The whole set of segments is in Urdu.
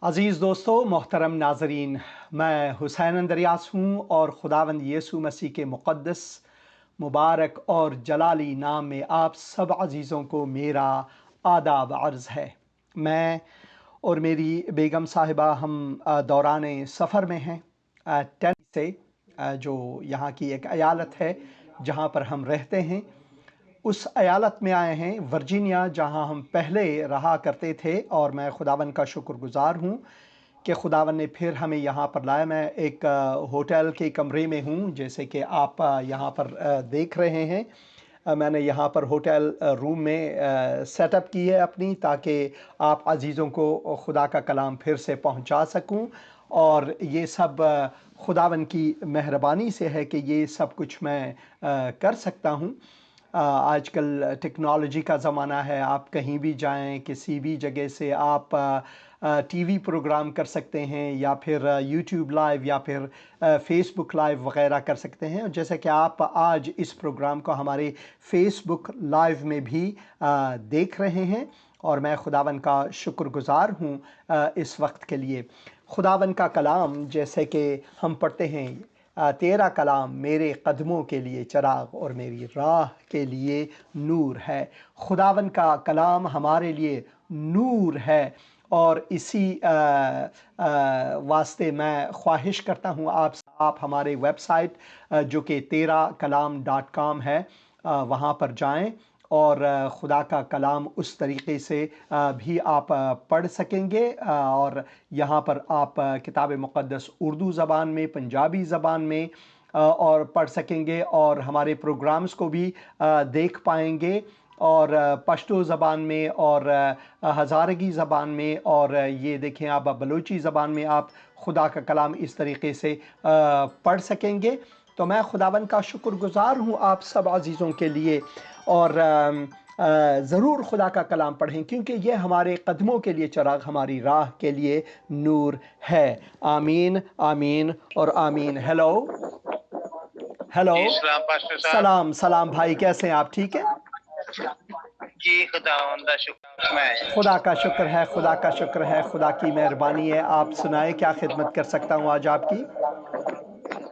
عزیز دوستو، محترم ناظرین، میں حسین اندریاس ہوں اور خداوند یسوع مسیح کے مقدس، مبارک اور جلالی نام میں آپ سب عزیزوں کو میرا آداب عرض ہے۔ میں اور میری بیگم صاحبہ ہم دوران سفر میں ہیں ٹینیسی سے، جو یہاں کی ایک ایالت ہے جہاں پر ہم رہتے ہیں۔ اس ایالت میں آئے ہیں ورجینیا، جہاں ہم پہلے رہا کرتے تھے، اور میں خداوند کا شکر گزار ہوں کہ خداوند نے پھر ہمیں یہاں پر لایا۔ میں ایک ہوٹل کے کمرے میں ہوں، جیسے کہ آپ یہاں پر دیکھ رہے ہیں۔ میں نے یہاں پر ہوٹل روم میں سیٹ اپ کی ہے اپنی، تاکہ آپ عزیزوں کو خدا کا کلام پھر سے پہنچا سکوں، اور یہ سب خداوند کی مہربانی سے ہے کہ یہ سب کچھ میں کر سکتا ہوں۔ آج کل ٹیکنالوجی کا زمانہ ہے، آپ کہیں بھی جائیں، کسی بھی جگہ سے آپ ٹی وی پروگرام کر سکتے ہیں، یا پھر یوٹیوب لائیو، یا پھر فیس بک لائیو وغیرہ کر سکتے ہیں۔ جیسے کہ آپ آج اس پروگرام کو ہمارے فیس بک لائیو میں بھی دیکھ رہے ہیں، اور میں خداوند کا شکر گزار ہوں اس وقت کے لیے۔ خداوند کا کلام جیسے کہ ہم پڑھتے ہیں، تیرا کلام میرے قدموں کے لیے چراغ اور میری راہ کے لیے نور ہے۔ خداوند کا کلام ہمارے لیے نور ہے، اور اسی واسطے میں خواہش کرتا ہوں آپ ہمارے ویب سائٹ جو کہ teraKalam.com ہے، وہاں پر جائیں، اور خدا کا کلام اس طریقے سے بھی آپ پڑھ سکیں گے، اور یہاں پر آپ کتاب مقدس اردو زبان میں، پنجابی زبان میں اور پڑھ سکیں گے، اور ہمارے پروگرامز کو بھی دیکھ پائیں گے، اور پشتو زبان میں، اور ہزارگی زبان میں، اور یہ دیکھیں آپ بلوچی زبان میں آپ خدا کا کلام اس طریقے سے پڑھ سکیں گے۔ تو میں خداوند کا شکر گزار ہوں آپ سب عزیزوں کے لیے، اور ضرور خدا کا کلام پڑھیں، کیونکہ یہ ہمارے قدموں کے لیے چراغ، ہماری راہ کے لیے نور ہے۔ آمین، آمین اور آمین۔ ہیلو ہیلو، سلام پاسٹر صاحب۔ سلام بھائی، کیسے ہیں آپ؟ ٹھیک ہے؟ جی خداوند کا شکر میں خدا کا شکر ہے، خدا کا شکر ہے، خدا کی مہربانی ہے۔ آپ سنائیں، کیا خدمت کر سکتا ہوں آج آپ کی؟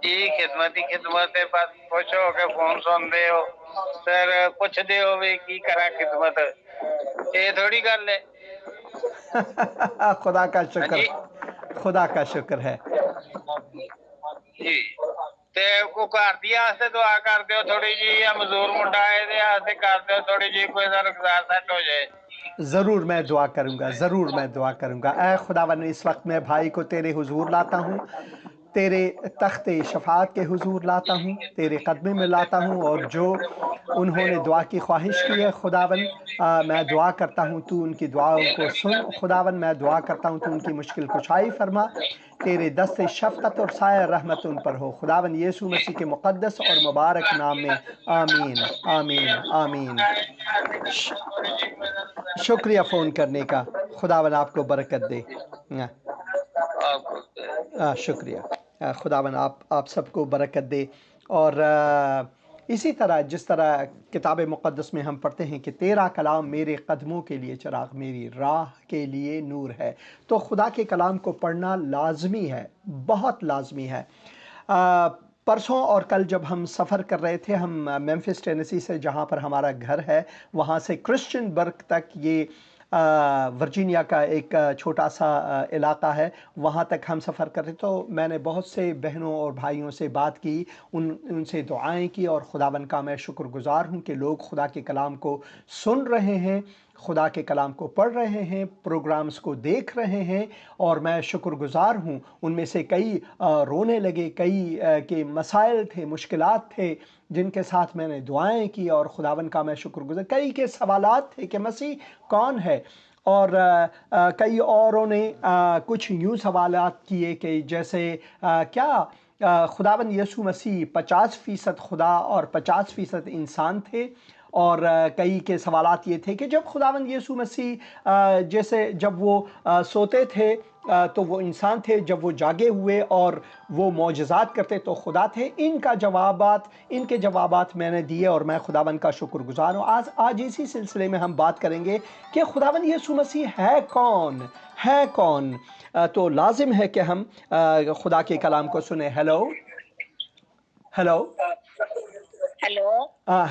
جی خدمت ہی خدمت ہے، بس خوش ہو کے فون سن دے ہو سر، پوچھ دے ہو بھی کی کرا خدمت، یہ تھوڑی گل ہے۔ خدا کا ہاں شکر، جی خدا کا شکر ہے۔ جی تے کو گھر دی واسطے دعا کر دیو تھوڑی جی، یا مزدور منڈا ہے دے واسطے کر دیو تھوڑی جی، کوئی سا رخصار سیٹ ہو جائے۔ ضرور میں دعا کروں گا، ضرور میں دعا کروں گا۔ اے خداوند، اس وقت میں بھائی کو تیرے حضور لاتا ہوں، تیرے تخت شفاعت کے حضور لاتا ہوں، تیرے قدمے میں لاتا ہوں، اور جو انہوں نے دعا کی خواہش کی ہے خداوند، میں دعا کرتا ہوں تو ان کی دعاؤں کو سن خداوند۔ میں دعا کرتا ہوں تو ان کی مشکل کشائی فرما، تیرے دست شفقت اور سایہ رحمت ان پر ہو خداوند، یسوع مسیح کے مقدس اور مبارک نام میں، آمین، آمین، آمین۔ شکریہ فون کرنے کا، خداوند آپ کو برکت دے۔ شکریہ، خداوند آپ سب کو برکت دے۔ اور اسی طرح جس طرح کتاب مقدس میں ہم پڑھتے ہیں کہ تیرا کلام میرے قدموں کے لیے چراغ، میری راہ کے لیے نور ہے، تو خدا کے کلام کو پڑھنا لازمی ہے، بہت لازمی ہے۔ پرسوں اور کل جب ہم سفر کر رہے تھے، ہم میمفس ٹینیسی سے، جہاں پر ہمارا گھر ہے، وہاں سے کرسچن برگ تک، یہ ورجینیا کا ایک چھوٹا سا علاقہ ہے، وہاں تک ہم سفر کر رہے، تو میں نے بہت سے بہنوں اور بھائیوں سے بات کی، ان سے دعائیں کی، اور خداوند کا میں شکر گزار ہوں کہ لوگ خدا کے کلام کو سن رہے ہیں، خدا کے کلام کو پڑھ رہے ہیں، پروگرامز کو دیکھ رہے ہیں، اور میں شکر گزار ہوں۔ ان میں سے کئی رونے لگے، کئی کے مسائل تھے، مشکلات تھے، جن کے ساتھ میں نے دعائیں کی، اور خداوند کا میں شکر گزار۔ کئی کے سوالات تھے کہ مسیح کون ہے، اور کئی اوروں نے کچھ یوں سوالات کیے کہ جیسے کیا خداوند یسوع مسیح 50% خدا اور 50% انسان تھے؟ اور کئی کے سوالات یہ تھے کہ جب خداوند یسوع مسیح جیسے جب وہ سوتے تھے تو وہ انسان تھے، جب وہ جاگے ہوئے اور وہ معجزات کرتے تو خدا تھے. ان کے جوابات میں نے دیے اور میں خداوند کا شکر گزار ہوں. آج اسی سلسلے میں ہم بات کریں گے کہ خداوند یسوع مسیح ہے کون. تو لازم ہے کہ ہم خدا کے کلام کو سنیں. ہیلو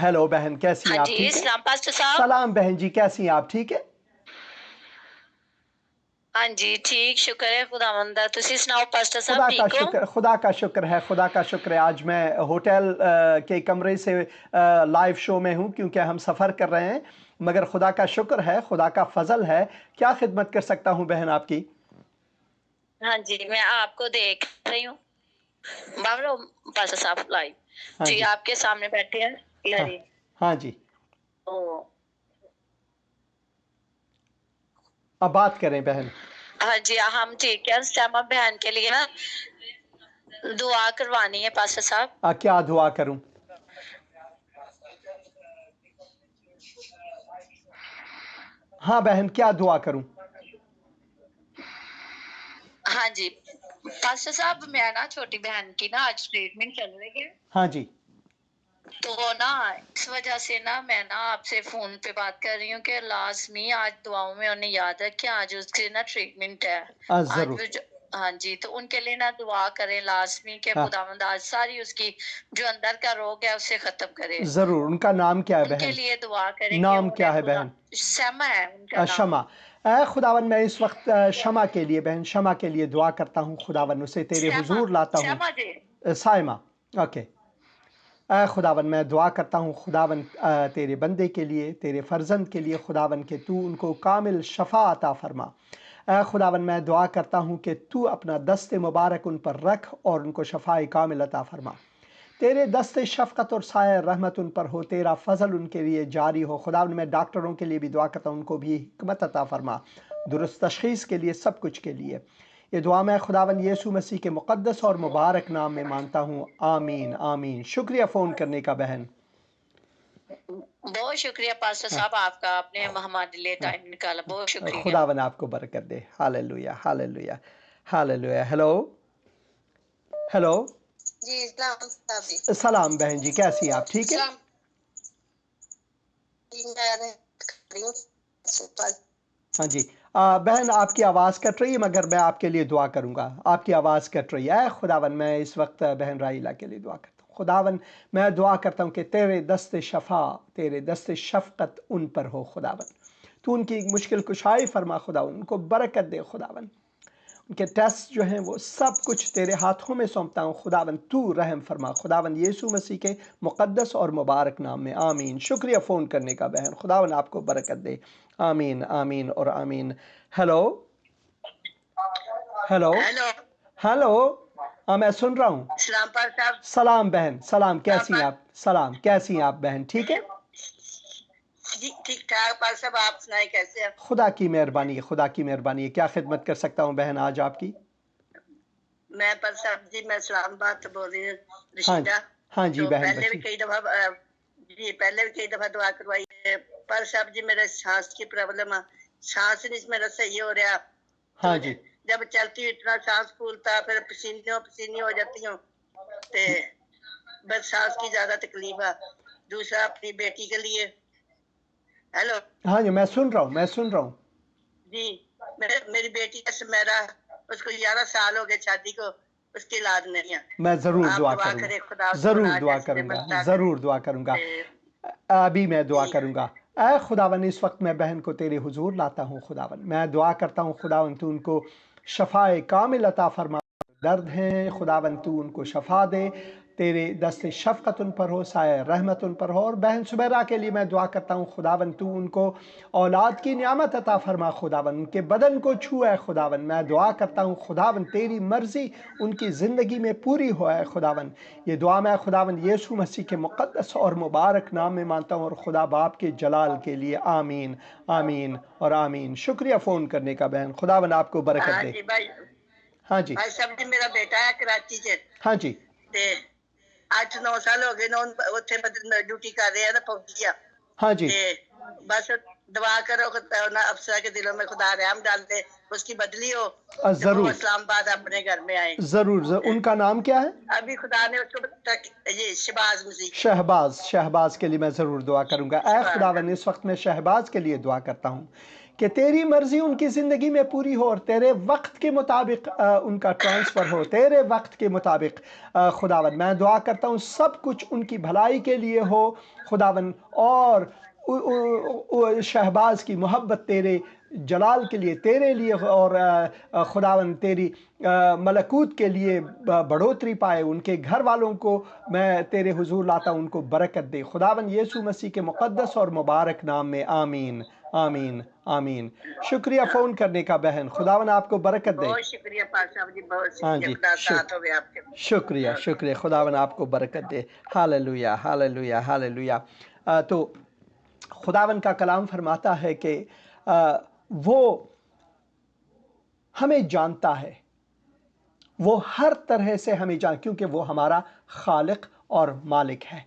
ہیلو بہن، کیسی ہیں آپ؟ ٹھیک ہے؟ سلام پاسٹر صاحب. سلام بہن جی، کیسی ہیں آپ؟ ٹھیک ہے؟ ہاں جی ٹھیک، شکر ہے خداوند دا. تسی سناؤ پاسٹر صاحب، ٹھیک ہو؟ خدا کا شکر ہے. آج میں ہوٹل کے کمرے سے لائیو شو میں ہوں کیونکہ ہم سفر کر رہے ہیں، مگر خدا کا شکر ہے، خدا کا فضل ہے. کیا خدمت کر سکتا ہوں بہن آپ کی؟ ہاں جی میں آپ کو دیکھ رہی ہوں بابلو پاسٹر صاحب لائیو. جی آپ کے سامنے بیٹھے ہیں. ہاں جی، اب بات کریں بہن. ہاں جی ہم ٹھیک ہے. سیما بہن کے لیے نا دعا کروانی ہے پاسٹر صاحب. کیا دعا کروں؟ ہاں بہن، کیا دعا کروں؟ ہاں جی پاسٹر صاحب، میں نا چھوٹی بہن کی نا آج ٹریٹمنٹ چل رہی ہے. ہاں جی. تو نا اس وجہ سے نا میں نا آپ سے فون پہ بات کر رہی ہوں کہ لازمی آج دعاؤں میں انہیں یاد رکھیں. آج اس کی نا ٹریٹمنٹ ہے. ضرور. ہاں جی تو ان کے لیے نا دعا کریں لازمی کہ خداوند آج ساری اس کی جو اندر کا روگ ہے اسے ختم کرے. ضرور. ان کا نام کیا ہے بہن؟ ان کے لیے دعا کریں. نام کیا ہے بہن؟ شمع ہے ان کا نام. شمع. اے خداوند، میں اس وقت شمع کے لیے، بہن شمع کے لیے دعا کرتا ہوں. خداوند اسے تیرے حضور لاتا ہوں. شمع جی. سائمہ. اوکے. اے خداوند میں دعا کرتا ہوں خداوند تیرے بندے کے لیے، تیرے فرزند کے لیے خداوند کہ تو ان کو کامل شفا عطا فرما. اے خداوند میں دعا کرتا ہوں کہ تو اپنا دست مبارک ان پر رکھ اور ان کو شفاء کامل عطا فرما. تیرے دست شفقت اور سایہ رحمت ان پر ہو، تیرا فضل ان کے لیے جاری ہو. خداوند میں ڈاکٹروں کے لیے بھی دعا کرتا ہوں، ان کو بھی حکمت عطا فرما، درست تشخیص کے لیے، سب کچھ کے لیے. یہ دعا میں خداوند یسوع مسیح کے مقدس اور مبارک نام میں مانتا ہوں. آمین آمین. شکریہ فون کرنے کا بہن. بہت شکریہ پاسٹر صاحب آپ کا، آپ نے ہمارے لیے ٹائم نکالا. بہت شکریہ. خداوند آپ کو برکت دے. Hallelujah hallelujah hallelujah. ہیلو. جی سلام بہن جی، کیسی ہیں آپ؟ ٹھیک ہے؟ ہاں جی بہن، آپ کی آواز کٹ رہی ہے مگر میں آپ کے لیے دعا کروں گا. آپ کی آواز کٹ رہی ہے. اے خداوند میں اس وقت بہن رائلہ کے لیے دعا کرتا ہوں. خداوند میں دعا کرتا ہوں کہ تیرے دست شفا، تیرے دست شفقت ان پر ہو. خداوند تو ان کی مشکل کشائی فرما. خداوند ان کو برکت دے. خداوند ان کے ٹیسٹ جو ہیں وہ سب کچھ تیرے ہاتھوں میں سونپتا ہوں. خداوند تو رحم فرما. خداوند یسوع مسیح کے مقدس اور مبارک نام میں آمین. شکریہ فون کرنے کا بہن. خداوند آپ کو برکت دے. آمین آمین اور آمین. ہیلو ہاں میں سن رہا ہوں. سلام بہن. سلام. کیسی ہیں آپ؟ سلام. کیسی ہیں آپ بہن؟ ٹھیک ہے؟ ٹھیک ٹھاک پال صاحب، آپ سنائیں کیسے ہیں؟ خدا کی مہربانی ہے، خدا کی مہربانی ہے. کیا خدمت کر سکتا ہوں بہن آج آپ کی؟ میں پال صاحب جی، میں اسلام آباد سے بول رہی ہوں، رشیدہ. ہاں جی بہن. پہلے بھی کئی دفعہ دعا کروائی ہے. پال صاحب جی میرے سانس کی پرابلم ہے، سانس نہیں میرا صحیح ہو رہا. ہاں جی. جب چلتی ہوں اتنا سانس پھولتا، پھر پسینی ہو جاتی ہوں، بس سانس کی زیادہ تکلیف ہے. دوسرا اپنی بیٹی کے لیے. ہیلو. ہاں جی میں سن رہا ہوں. جی میری بیٹی کا سمیرا، اس کو 11 سال ہو گئے شادی کو، اس کی اولاد نہیں ہے. میں ضرور دعا کروں گا. ابھی میں دعا کروں گا. اے خداوند اس وقت میں بہن کو تیرے حضور لاتا ہوں. خداوند میں دعا کرتا ہوں خداوند تو ان کو شفاء کامل عطا فرما. درد ہیں خداوند تو ان کو شفا دے. تیرے دست شفقت ان پر ہو، سایہ رحمت ان پر ہو. اور بہن سمیرا کے لیے میں دعا کرتا ہوں خداوند تو ان کو اولاد کی نعمت عطا فرما. خداوند ان کے بدن کو چھوئے. خداوند میں دعا کرتا ہوں خداوند تیری مرضی ان کی زندگی میں پوری ہو. ہے خداوند یہ دعا میں خداوند یسوع مسیح کے مقدس اور مبارک نام میں مانتا ہوں اور خدا باپ کے جلال کے لیے. آمین آمین اور آمین. شکریہ فون کرنے کا بہن. خداوند آپ کو برکت دے. ہاں جی. بھائی صاحب جی میرا بیٹا ہے کراچی سے. ہاں جی. 8-9 سال ہو گئے نا اتنے ڈیوٹی کر رہے ہیں نا فوجی. ہاں جی کہ بس دعا کرو کہ افسرہ کے دلوں میں خدا رحم ڈال دے، اس کی بدلی ہو، کہ وہ ضرور اسلام آباد اپنے گھر میں آئے۔ ضرور ان کا نام کیا ہے؟ ابھی خدا نے اس کو یہ شہباز مسیح شہباز کے لیے میں ضرور دعا کروں گا۔ اے خداوند اس وقت میں شہباز کے لیے دعا کرتا ہوں کہ تیری مرضی ان کی زندگی میں پوری ہو اور تیرے وقت کے مطابق ان کا ٹرانسفر ہو، تیرے وقت کے مطابق خداوند میں دعا کرتا ہوں سب کچھ ان کی بھلائی کے لیے ہو خداوند، اور شہباز کی محبت تیرے جلال کے لیے، تیرے لیے، اور خداوند تیری ملکوت کے لیے بڑھوتری پائے۔ ان کے گھر والوں کو میں تیرے حضور لاتا ہوں، ان کو برکت دے خداوند یسوع مسیح کے مقدس اور مبارک نام میں، آمین آمین آمین۔ شکریہ فون کرنے کا بہن، خداوند آپ کو برکت دے۔ بہت شکریہ پاک صاحب جی، بہت ہاں شکریہ، جی خدا ساتھ ہوئے آپ کے۔ شکریہ خداوند آپ کو برکت دے۔ Hallelujah hallelujah hallelujah. تو خداوند کا کلام فرماتا ہے کہ وہ ہمیں جانتا ہے، وہ ہر طرح سے ہمیں کیونکہ وہ ہمارا خالق اور مالک ہے،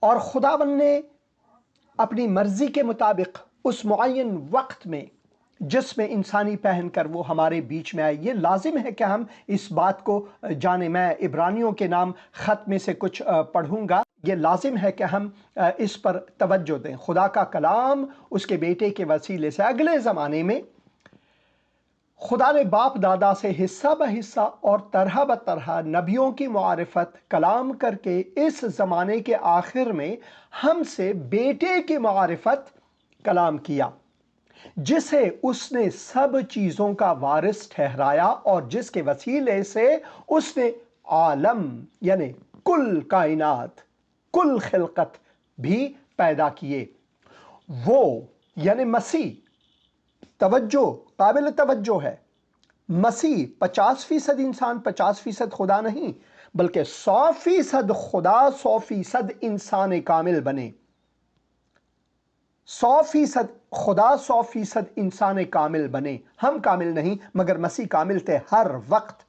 اور خداوند نے اپنی مرضی کے مطابق اس معین وقت میں جس میں انسانی پہن کر وہ ہمارے بیچ میں آئے، یہ لازم ہے کہ ہم اس بات کو جانیں۔ میں عبرانیوں کے نام خط میں سے کچھ پڑھوں گا، یہ لازم ہے کہ ہم اس پر توجہ دیں۔ خدا کا کلام اس کے بیٹے کے وسیلے سے اگلے زمانے میں خدا نے باپ دادا سے حصہ بہ حصہ اور طرح بطرح نبیوں کی معرفت کلام کر کے اس زمانے کے آخر میں ہم سے بیٹے کی معرفت کلام کیا، جسے اس نے سب چیزوں کا وارث ٹھہرایا اور جس کے وسیلے سے اس نے عالم یعنی کل کائنات، کل خلقت بھی پیدا کیے۔ وہ یعنی مسیح، توجہ قابل توجہ ہے، مسیح 50% انسان 50% خدا نہیں، بلکہ 100% خدا 100% انسان کامل بنے۔ 100% خدا 100% انسان کامل بنے۔ ہم کامل نہیں مگر مسیح کامل تھے ہر وقت۔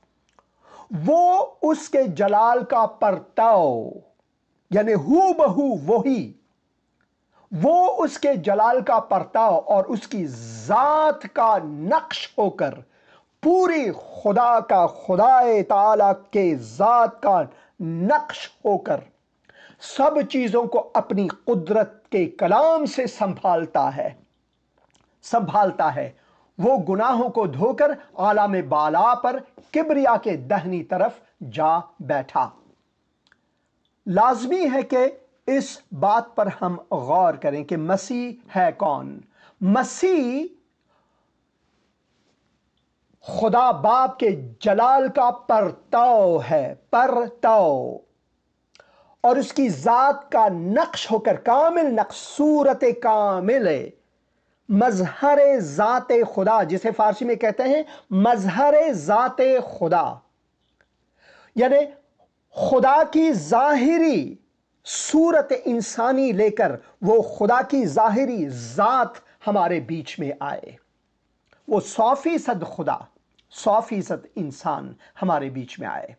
وہ اس کے جلال کا پرتاؤ یعنی ہو بہو وہی، وہ اس کے جلال کا پرتاؤ اور اس کی ذات کا نقش ہو کر، پوری خدا تعالی کے ذات کا نقش ہو کر سب چیزوں کو اپنی قدرت کے کلام سے سنبھالتا ہے۔ وہ گناہوں کو دھو کر عالم بالا پر کبریا کے دہنی طرف جا بیٹھا۔ لازمی ہے کہ اس بات پر ہم غور کریں کہ مسیح ہے کون۔ مسیح خدا باپ کے جلال کا پرتاؤ ہے، پرتاؤ، اور اس کی ذات کا نقش ہو کر، کامل نقش، صورت کامل، مظہر ذات خدا، جسے فارسی میں کہتے ہیں مظہر ذات خدا، یعنی خدا کی ظاہری صورت انسانی لے کر وہ خدا کی ظاہری ذات ہمارے بیچ میں آئے۔ وہ 100% خدا 100% انسان ہمارے بیچ میں آئے۔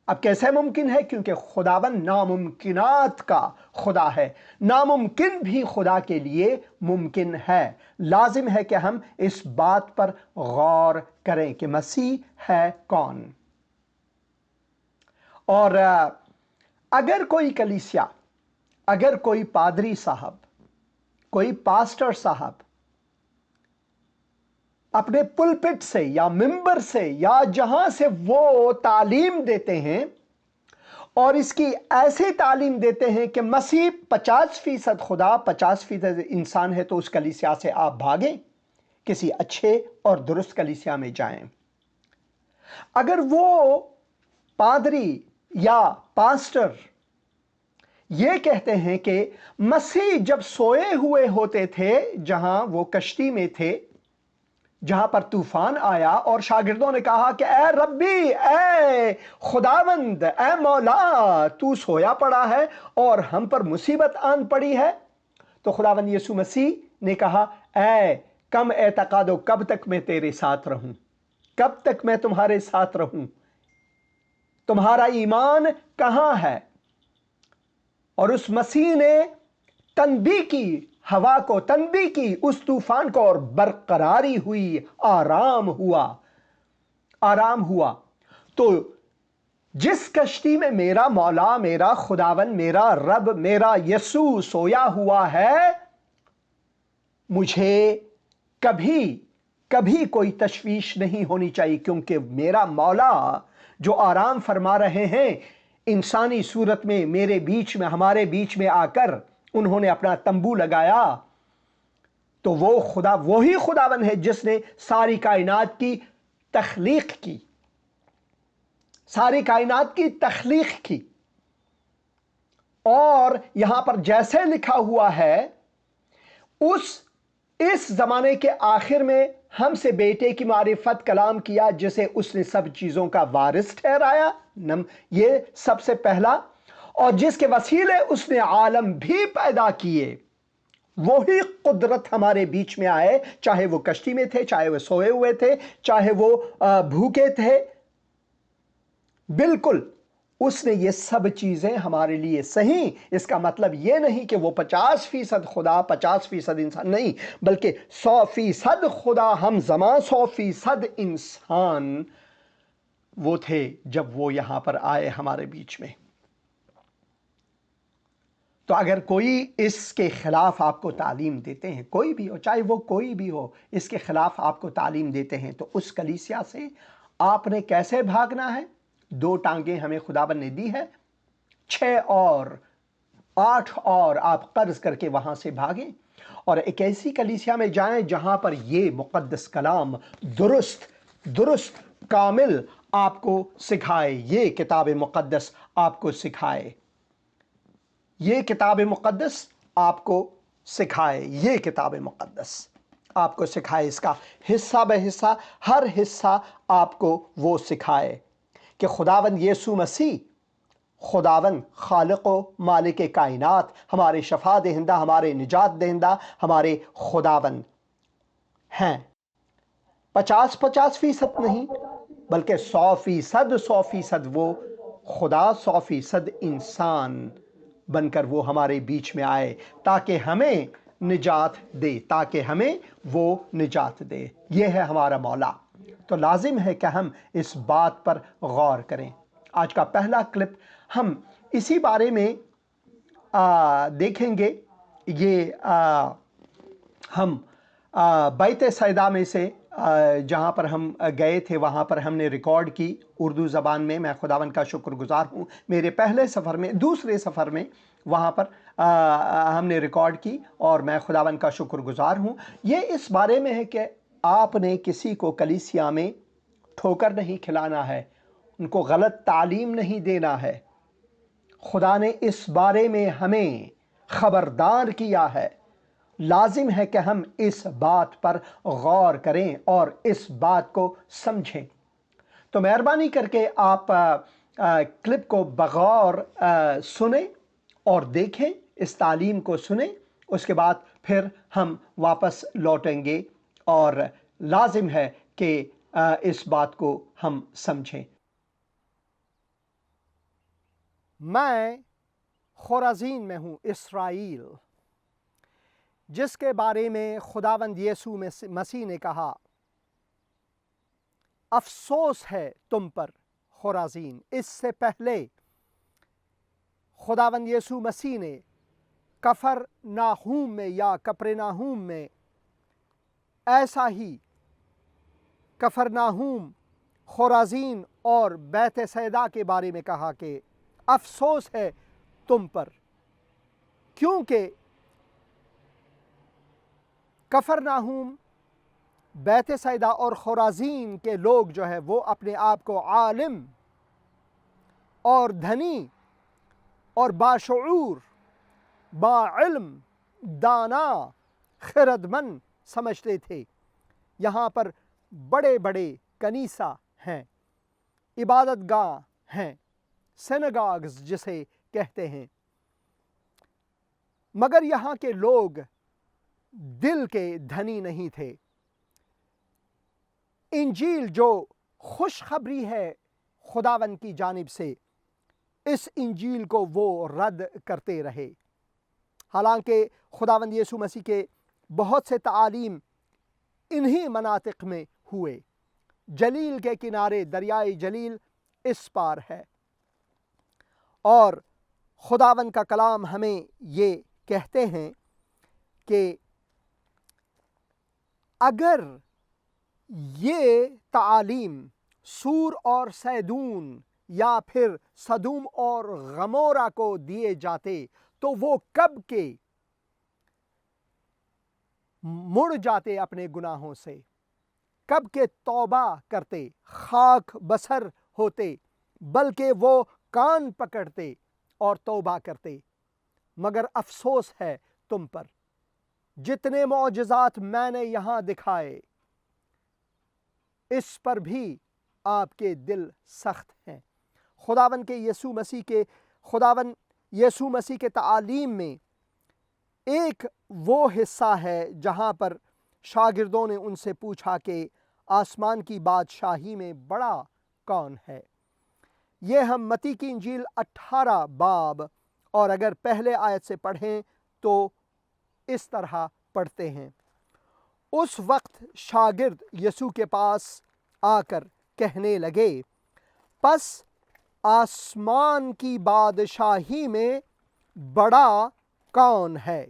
اب کیسے ممکن ہے؟ کیونکہ خداوند ناممکنات کا خدا ہے، ناممکن بھی خدا کے لیے ممکن ہے۔ لازم ہے کہ ہم اس بات پر غور کریں کہ مسیح ہے کون۔ اور اگر کوئی کلیسیا، اگر کوئی پادری صاحب، کوئی پاسٹر صاحب اپنے پلپٹ سے یا ممبر سے یا جہاں سے وہ تعلیم دیتے ہیں اور اس کی ایسی تعلیم دیتے ہیں کہ مسیح 50% خدا 50% انسان ہے، تو اس کلیسیا سے آپ بھاگیں، کسی اچھے اور درست کلیسیا میں جائیں۔ اگر وہ پادری یا پاسٹر یہ کہتے ہیں کہ مسیح جب سوئے ہوئے ہوتے تھے، جہاں وہ کشتی میں تھے، جہاں پر طوفان آیا اور شاگردوں نے کہا کہ اے ربی، اے خداوند، اے مولا، تو سویا پڑا ہے اور ہم پر مصیبت آن پڑی ہے، تو خداوند یسوع مسیح نے کہا اے کم اعتقادو، کب تک میں تیرے ساتھ رہوں، کب تک میں تمہارے ساتھ رہوں، تمہارا ایمان کہاں ہے؟ اور اس مسیح نے تنبیہ کی، ہوا کو تنبیہ کی، اس طوفان کو، اور برقراری ہوئی، آرام ہوا، آرام ہوا۔ تو جس کشتی میں میرا مولا، میرا خداون، میرا رب، میرا یسوع سویا ہوا ہے، مجھے کبھی کوئی تشویش نہیں ہونی چاہیے، کیونکہ میرا مولا جو آرام فرما رہے ہیں انسانی صورت میں، میرے بیچ میں، ہمارے بیچ میں آ کر انہوں نے اپنا تمبو لگایا، تو وہ خدا وہی خداون ہے جس نے ساری کائنات کی تخلیق کی، ساری کائنات کی تخلیق کی۔ اور یہاں پر جیسے لکھا ہوا ہے، اس زمانے کے آخر میں ہم سے بیٹے کی معرفت کلام کیا، جسے اس نے سب چیزوں کا وارث ٹھہرایا، یہ سب سے پہلا، اور جس کے وسیلے اس نے عالم بھی پیدا کیے۔ وہی قدرت ہمارے بیچ میں آئے، چاہے وہ کشتی میں تھے، چاہے وہ سوئے ہوئے تھے، چاہے وہ بھوکے تھے، بالکل اس نے یہ سب چیزیں ہمارے لیے صحیح۔ اس کا مطلب یہ نہیں کہ وہ 50% خدا 50% انسان، نہیں، بلکہ 100% خدا ہم زمان 100% انسان وہ تھے جب وہ یہاں پر آئے ہمارے بیچ میں۔ تو اگر کوئی اس کے خلاف آپ کو تعلیم دیتے ہیں، کوئی بھی ہو، چاہے وہ کوئی بھی ہو، اس کے خلاف آپ کو تعلیم دیتے ہیں، تو اس کلیسیا سے آپ نے کیسے بھاگنا ہے؟ 2 ٹانگیں ہمیں خداوند نے دی ہے، 6 اور 8 اور آپ قرض کر کے وہاں سے بھاگیں، اور ایک ایسی کلیسیا میں جائیں جہاں پر یہ مقدس کلام درست کامل آپ کو سکھائے، یہ کتاب مقدس آپ کو سکھائے، یہ کتاب مقدس آپ کو سکھائے، یہ کتاب مقدس آپ کو سکھائے، اس کا حصہ بہ حصہ، ہر حصہ آپ کو وہ سکھائے کہ خداوند یسوع مسیح، خداوند خالق و مالک کائنات، ہمارے شفا دہندہ، ہمارے نجات دہندہ، ہمارے خداوند ہیں۔ 50% نہیں، بلکہ 100% وہ خدا، 100% انسان بن کر وہ ہمارے بیچ میں آئے، تاکہ ہمیں نجات دے، تاکہ ہمیں وہ نجات دے۔ یہ ہے ہمارا مولا۔ تو لازم ہے کہ ہم اس بات پر غور کریں۔ آج کا پہلا کلپ ہم اسی بارے میں دیکھیں گے۔ یہ ہم بیت سیدا میں سے جہاں پر ہم گئے تھے، وہاں پر ہم نے ریکارڈ کی اردو زبان میں۔ میں خداوند کا شکر گزار ہوں، میرے پہلے سفر میں، دوسرے سفر میں وہاں پر ہم نے ریکارڈ کی، اور میں خداوند کا شکر گزار ہوں۔ یہ اس بارے میں ہے کہ آپ نے کسی کو کلیسیا میں ٹھوکر نہیں کھلانا ہے، ان کو غلط تعلیم نہیں دینا ہے۔ خدا نے اس بارے میں ہمیں خبردار کیا ہے۔ لازم ہے کہ ہم اس بات پر غور کریں اور اس بات کو سمجھیں۔ تو مہربانی کر کے آپ کلپ کو بغور سنیں اور دیکھیں، اس تعلیم کو سنیں، اس کے بعد پھر ہم واپس لوٹیں گے، اور لازم ہے کہ اس بات کو ہم سمجھیں۔ میں خورازین میں ہوں، اسرائیل، جس کے بارے میں خداوند یسوع مسیح نے کہا، افسوس ہے تم پر خورازین۔ اس سے پہلے خداوند یسوع مسیح نے کفرناہوم میں یا کپرناہوم میں ایسا ہی کفرناہوم، خورازین اور بیت سیدا کے بارے میں کہا کہ افسوس ہے تم پر، کیونکہ کفرناہوم، بیت سیدا اور خورازین کے لوگ جو ہے وہ اپنے آپ کو عالم اور دھنی اور باشعور، باعلم، دانا، خردمند سمجھتے تھے۔ یہاں پر بڑے بڑے کنیسہ ہیں، عبادت گاہ ہیں، سینگاگز جسے کہتے ہیں، مگر یہاں کے لوگ دل کے دھنی نہیں تھے۔ انجیل جو خوشخبری ہے خداوند کی جانب سے، اس انجیل کو وہ رد کرتے رہے۔ حالانکہ خداوند یسوع مسیح کے بہت سے تعالیم انہی مناطق میں ہوئے۔ جلیل کے کنارے دریائے جلیل اس پار ہے، اور خداوند کا کلام ہمیں یہ کہتے ہیں کہ اگر یہ تعالیم سور اور سیدون یا پھر سدوم اور غمورہ کو دیے جاتے تو وہ کب کے مڑ جاتے اپنے گناہوں سے، کب کے توبہ کرتے، خاک بسر ہوتے، بلکہ وہ کان پکڑتے اور توبہ کرتے۔ مگر افسوس ہے تم پر، جتنے معجزات میں نے یہاں دکھائے اس پر بھی آپ کے دل سخت ہیں۔ خداوند یسوع مسیح کے تعالیم میں ایک وہ حصہ ہے جہاں پر شاگردوں نے ان سے پوچھا کہ آسمان کی بادشاہی میں بڑا کون ہے؟ یہ ہم متی کی انجیل 18 باب اور اگر پہلے آیت سے پڑھیں تو اس طرح پڑھتے ہیں۔ اس وقت شاگرد یسوع کے پاس آ کر کہنے لگے، پس آسمان کی بادشاہی میں بڑا کون ہے؟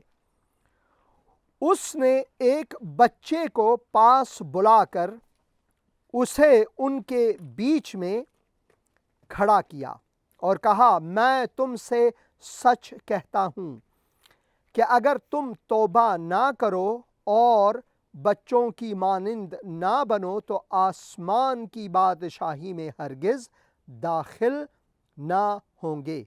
اس نے ایک بچے کو پاس بلا کر اسے ان کے بیچ میں کھڑا کیا اور کہا، میں تم سے سچ کہتا ہوں کہ اگر تم توبہ نہ کرو اور بچوں کی مانند نہ بنو تو آسمان کی بادشاہی میں ہرگز داخل نہ ہوں گے۔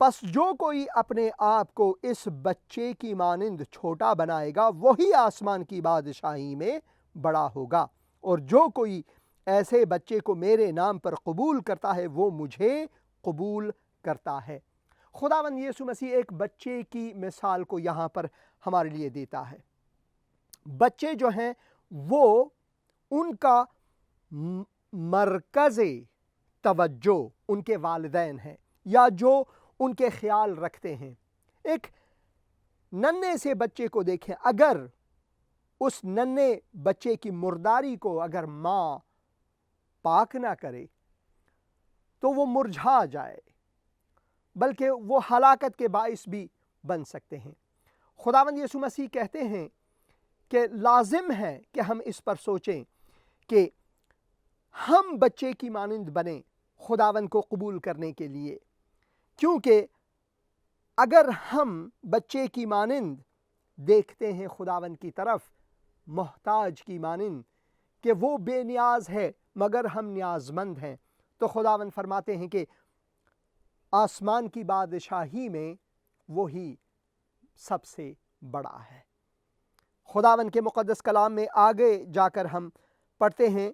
پس جو کوئی اپنے آپ کو اس بچے کی مانند چھوٹا بنائے گا وہی آسمان کی بادشاہی میں بڑا ہوگا، اور جو کوئی ایسے بچے کو میرے نام پر قبول کرتا ہے وہ مجھے قبول کرتا ہے۔ خداوند یسوع مسیح ایک بچے کی مثال کو یہاں پر ہمارے لیے دیتا ہے۔ بچے جو ہیں وہ ان کا مرکز توجہ ان کے والدین ہیں یا جو ان کے خیال رکھتے ہیں۔ ایک ننھے سے بچے کو دیکھیں، اگر اس ننھے بچے کی مرداری کو اگر ماں پاک نہ کرے تو وہ مرجھا جائے، بلکہ وہ ہلاکت کے باعث بھی بن سکتے ہیں۔ خداوند یسوع مسیح کہتے ہیں کہ لازم ہے کہ ہم اس پر سوچیں کہ ہم بچے کی مانند بنیں خداوند کو قبول کرنے کے لیے، کیونکہ اگر ہم بچے کی مانند دیکھتے ہیں خداوند کی طرف، محتاج کی مانند کہ وہ بے نیاز ہے مگر ہم نیاز مند ہیں، تو خداوند فرماتے ہیں کہ آسمان کی بادشاہی میں وہی سب سے بڑا ہے۔ خداوند کے مقدس کلام میں آگے جا کر ہم پڑھتے ہیں،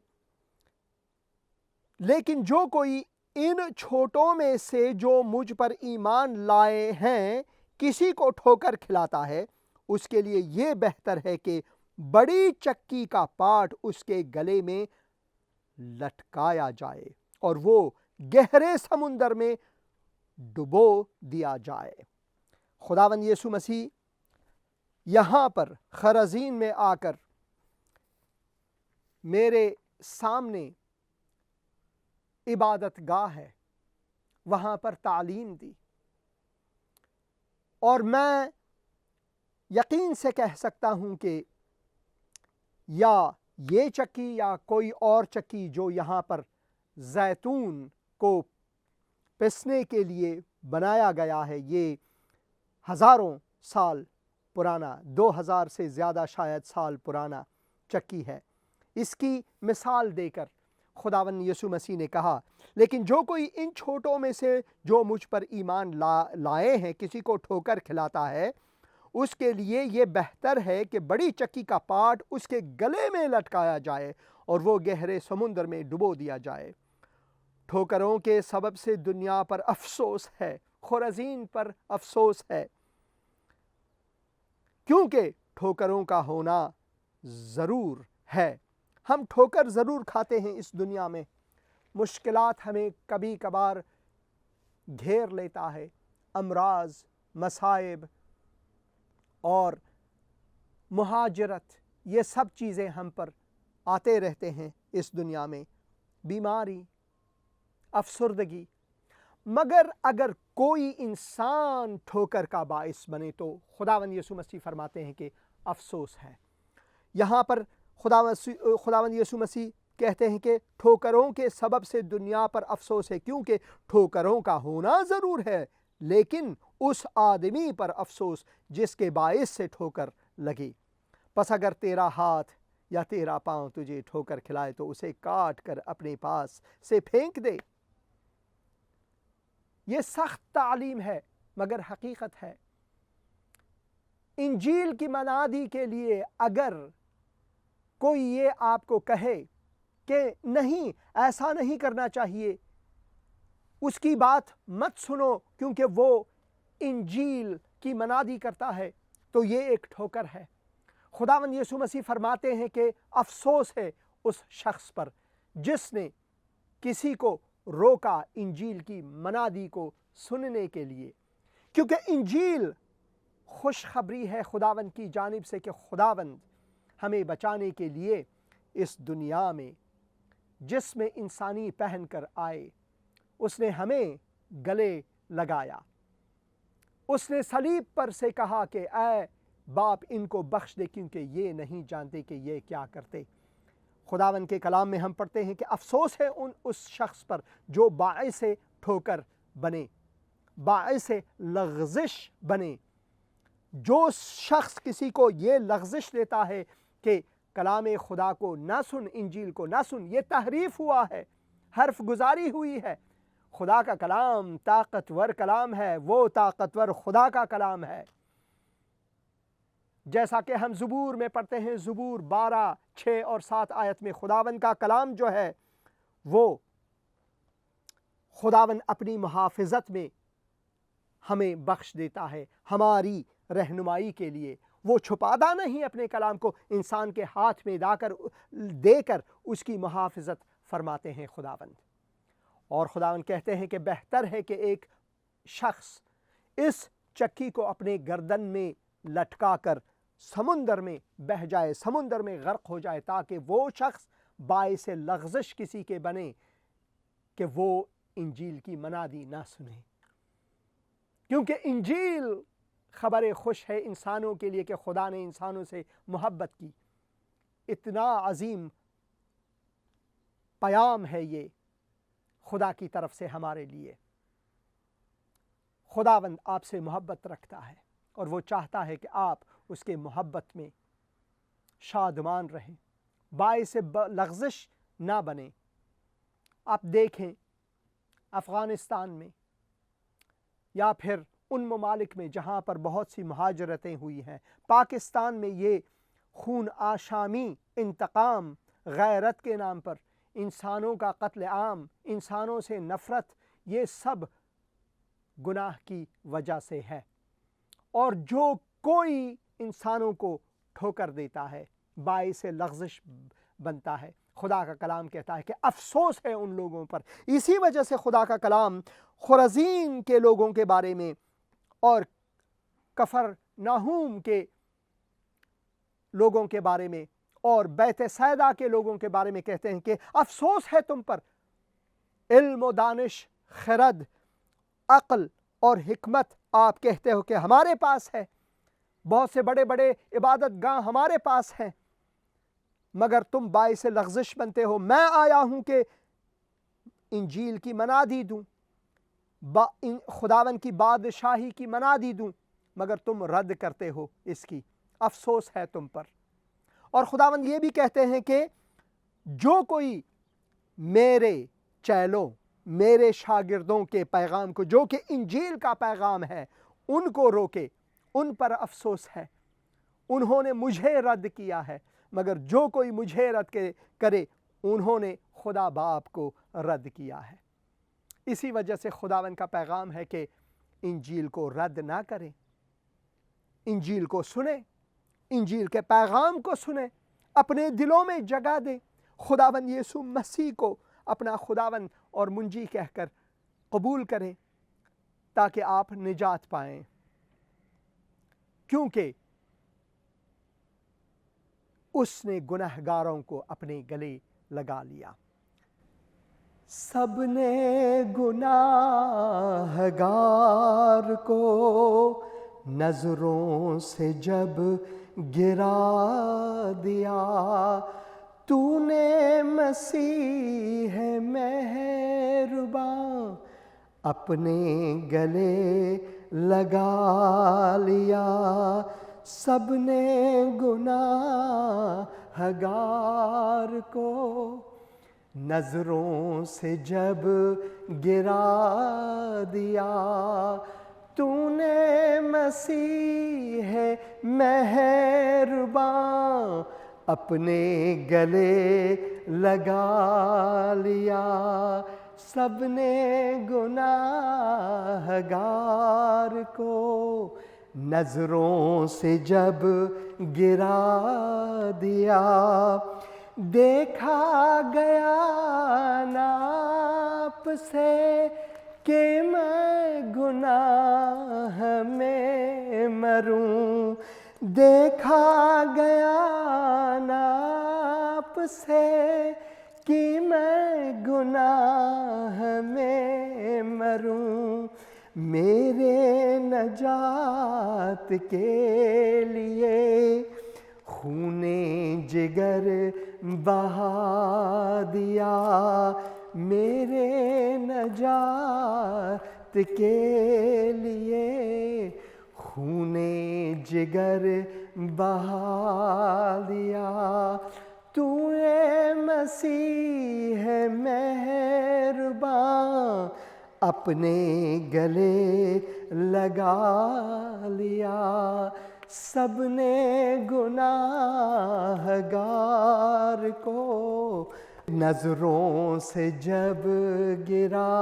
لیکن جو کوئی ان چھوٹوں میں سے جو مجھ پر ایمان لائے ہیں کسی کو ٹھوکر کھلاتا ہے، اس کے لیے یہ بہتر ہے کہ بڑی چکی کا پاٹ اس کے گلے میں لٹکایا جائے اور وہ گہرے سمندر میں ڈبو دیا جائے۔ خداوند یسوع مسیح یہاں پر خرزین میں آ کر میرے سامنے عبادت گاہ ہے، وہاں پر تعلیم دی، اور میں یقین سے کہہ سکتا ہوں کہ یا یہ چکی یا کوئی اور چکی جو یہاں پر زیتون کو پسنے کے لیے بنایا گیا ہے، یہ ہزاروں سال پرانا، 2000 سے زیادہ شاید سال پرانا چکی ہے۔ اس کی مثال دے کر خداوند یسوع مسیح نے کہا، لیکن جو کوئی ان چھوٹوں میں سے جو مجھ پر ایمان لائے ہیں کسی کو ٹھوکر کھلاتا ہے، اس کے لیے یہ بہتر ہے کہ بڑی چکی کا پاٹ اس کے گلے میں لٹکایا جائے اور وہ گہرے سمندر میں ڈبو دیا جائے۔ ٹھوکروں کے سبب سے دنیا پر افسوس ہے، خرزین پر افسوس ہے، کیونکہ ٹھوکروں کا ہونا ضرور ہے۔ ہم ٹھوکر ضرور کھاتے ہیں اس دنیا میں، مشکلات ہمیں کبھی کبھار گھیر لیتا ہے، امراض، مصائب، اور مہاجرت، یہ سب چیزیں ہم پر آتے رہتے ہیں اس دنیا میں، بیماری، افسردگی، مگر اگر کوئی انسان ٹھوکر کا باعث بنے تو خداوند یسوع مسیح فرماتے ہیں کہ افسوس ہے۔ یہاں پر خداوند یسوع مسیح کہتے ہیں کہ ٹھوکروں کے سبب سے دنیا پر افسوس ہے، کیونکہ ٹھوکروں کا ہونا ضرور ہے، لیکن اس آدمی پر افسوس جس کے باعث سے ٹھوکر لگی۔ پس اگر تیرا ہاتھ یا تیرا پاؤں تجھے ٹھوکر کھلائے تو اسے کاٹ کر اپنے پاس سے پھینک دے۔ یہ سخت تعلیم ہے مگر حقیقت ہے۔ انجیل کی منادی کے لیے اگر کوئی یہ آپ کو کہے کہ نہیں، ایسا نہیں کرنا چاہیے، اس کی بات مت سنو کیونکہ وہ انجیل کی منادی کرتا ہے، تو یہ ایک ٹھوکر ہے۔ خداوند یسوع مسیح فرماتے ہیں کہ افسوس ہے اس شخص پر جس نے کسی کو روکا انجیل کی منادی کو سننے کے لیے، کیونکہ انجیل خوشخبری ہے خداوند کی جانب سے کہ خداوند ہمیں بچانے کے لیے اس دنیا میں جس میں انسانی پہن کر آئے، اس نے ہمیں گلے لگایا، اس نے صلیب پر سے کہا کہ اے باپ ان کو بخش دے کیونکہ یہ نہیں جانتے کہ یہ کیا کرتے۔ خداوند کے کلام میں ہم پڑھتے ہیں کہ افسوس ہے اس شخص پر جو باعث ٹھوکر بنے، باعث لغزش بنے۔ جو شخص کسی کو یہ لغزش دیتا ہے کہ کلام خدا کو نہ سن، انجیل کو نہ سن، یہ تحریف ہوا ہے، حرف گزاری ہوئی ہے۔ خدا کا کلام طاقتور کلام ہے، وہ طاقتور خدا کا کلام ہے، جیسا کہ ہم زبور میں پڑھتے ہیں، زبور 12، 6 اور 7 آیت میں خداوند کا کلام جو ہے وہ خداوند اپنی محافظت میں ہمیں بخش دیتا ہے، ہماری رہنمائی کے لیے۔ وہ چھپاتا نہیں اپنے کلام کو، انسان کے ہاتھ میں دے کر اس کی محافظت فرماتے ہیں خداوند۔ اور خداوند کہتے ہیں کہ بہتر ہے کہ ایک شخص اس چکی کو اپنے گردن میں لٹکا کر سمندر میں بہہ جائے، سمندر میں غرق ہو جائے، تاکہ وہ شخص باعث لغزش کسی کے بنے کہ وہ انجیل کی منادی نہ سنے۔ کیونکہ انجیل خبر خوش ہے انسانوں کے لیے کہ خدا نے انسانوں سے محبت کی۔ اتنا عظیم پیام ہے یہ خدا کی طرف سے ہمارے لیے۔ خداوند آپ سے محبت رکھتا ہے اور وہ چاہتا ہے کہ آپ اس کے محبت میں شادمان رہیں، باعث لغزش نہ بنیں۔ آپ دیکھیں افغانستان میں یا پھر ان ممالک میں جہاں پر بہت سی مہاجرتیں ہوئی ہیں، پاکستان میں یہ خون آشامی، انتقام، غیرت کے نام پر انسانوں کا قتل عام، انسانوں سے نفرت، یہ سب گناہ کی وجہ سے ہے۔ اور جو کوئی انسانوں کو ٹھوکر دیتا ہے، باعث لغزش بنتا ہے، خدا کا کلام کہتا ہے کہ افسوس ہے ان لوگوں پر۔ اسی وجہ سے خدا کا کلام خرزین کے لوگوں کے بارے میں اور کفر ناہوم کے لوگوں کے بارے میں اور بیت سیدا کے لوگوں کے بارے میں کہتے ہیں کہ افسوس ہے تم پر، علم و دانش، خرد، عقل اور حکمت آپ کہتے ہو کہ ہمارے پاس ہے، بہت سے بڑے بڑے عبادت گاہ ہمارے پاس ہیں، مگر تم باعث لغزش بنتے ہو۔ میں آیا ہوں کہ انجیل کی منادی دوں، خداوند کی بادشاہی کی منادی دوں، مگر تم رد کرتے ہو اس کی۔ افسوس ہے تم پر۔ اور خداوند یہ بھی کہتے ہیں کہ جو کوئی میرے چیلوں، میرے شاگردوں کے پیغام کو، جو کہ انجیل کا پیغام ہے، ان کو روکے، ان پر افسوس ہے۔ انہوں نے مجھے رد کیا ہے، مگر جو کوئی مجھے رد کرے انہوں نے خدا باپ کو رد کیا ہے۔ اسی وجہ سے خداوند کا پیغام ہے کہ انجیل کو رد نہ کریں، انجیل کو سنیں، انجیل کے پیغام کو سنیں، اپنے دلوں میں جگہ دیں، خداوند یسوع مسیح کو اپنا خداوند اور منجی کہہ کر قبول کریں تاکہ آپ نجات پائیں۔ کیونکہ اس نے گنہگاروں کو اپنے گلے لگا لیا۔ سب نے گناہگار کو نظروں سے جب گرا دیا، تو نے مسیح مہرباں اپنے گلے لگا لیا۔ سب نے گناہگار کو نظروں سے جب گرا دیا، تو نے مسیح مہرباں اپنے گلے لگا لیا۔ سب نے گناہگار کو نظروں سے جب گرا دیا، دیکھا گیا ناپ سے کہ میں گناہ میں مروں، دیکھا گیا ناپ سے کہ میں گناہ میں مروں، میرے نجات کے لیے خون جگر بہا دیا، میرے نجات کے لیے خون جگر بہا دیا۔ تو اے مسیح مہرباں اپنے گلے لگا لیا۔ سب نے گناہگار کو نظروں سے جب گرا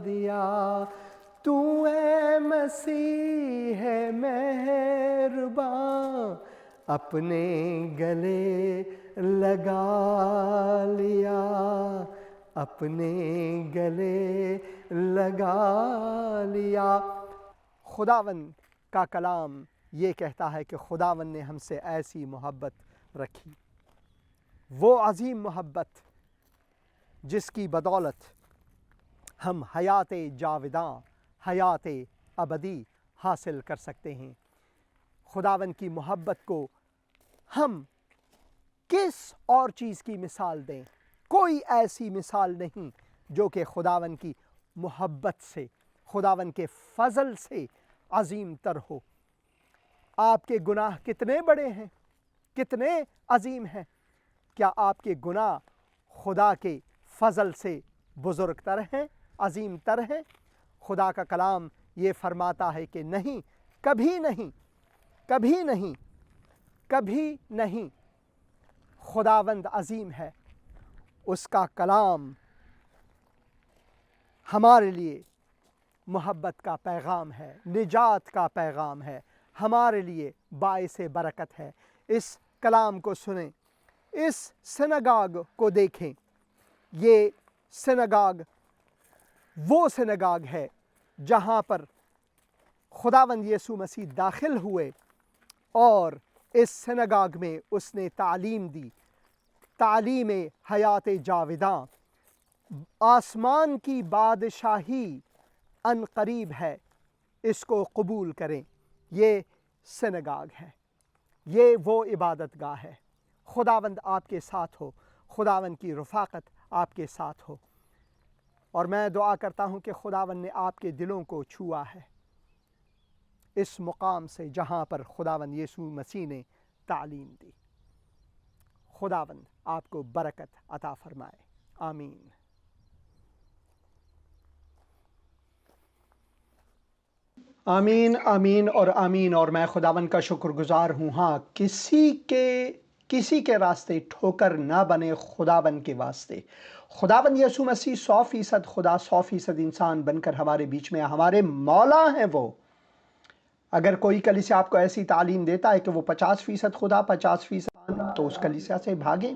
دیا، تو اے مسیح مہرباں اپنے گلے لگا لیا، اپنے گلے لگا لیا۔ خداوند کا کلام یہ کہتا ہے کہ خداوند نے ہم سے ایسی محبت رکھی، وہ عظیم محبت جس کی بدولت ہم حیات جاوداں، حیات ابدی حاصل کر سکتے ہیں۔ خداوند کی محبت کو ہم کس اور چیز کی مثال دیں؟ کوئی ایسی مثال نہیں جو کہ خداوند کی محبت سے، خداوند کے فضل سے عظیم تر ہو۔ آپ کے گناہ کتنے بڑے ہیں، کتنے عظیم ہیں، کیا آپ کے گناہ خدا کے فضل سے بزرگ تر ہیں، عظیم تر ہیں؟ خدا کا کلام یہ فرماتا ہے کہ نہیں، کبھی نہیں، کبھی نہیں، کبھی نہیں۔ خداوند عظیم ہے، اس کا کلام ہمارے لیے محبت کا پیغام ہے، نجات کا پیغام ہے، ہمارے لیے باعث برکت ہے۔ اس کلام کو سنیں، اس سنگاگ کو دیکھیں۔ یہ سنگاگ وہ سنگاگ ہے جہاں پر خداوند یسوع مسیح داخل ہوئے، اور اس سنگاگ میں اس نے تعلیم دی، تعلیم حیات جاوداں۔ آسمان کی بادشاہی ان قریب ہے، اس کو قبول کریں۔ یہ سنگاگ ہے، یہ وہ عبادت گاہ ہے۔ خداوند آپ کے ساتھ ہو، خداوند کی رفاقت آپ کے ساتھ ہو، اور میں دعا کرتا ہوں کہ خداوند نے آپ کے دلوں کو چھوا ہے اس مقام سے جہاں پر خداوند یسوع مسیح نے تعلیم دی۔ خداوند آپ کو برکت عطا فرمائے، آمین۔ آمین، آمین اور آمین۔ اور میں خداوند کا شکر گزار ہوں۔ ہاں، کسی کے راستے ٹھوکر نہ بنے خداوند کے واسطے۔ خداوند یسوع مسیح 100% خدا 100% انسان بن کر ہمارے بیچ میں ہمارے مولا ہیں۔ وہ اگر کوئی کلیسیا آپ کو ایسی تعلیم دیتا ہے کہ وہ 50% خدا 50% تو اس کلیسیا سے بھاگیں،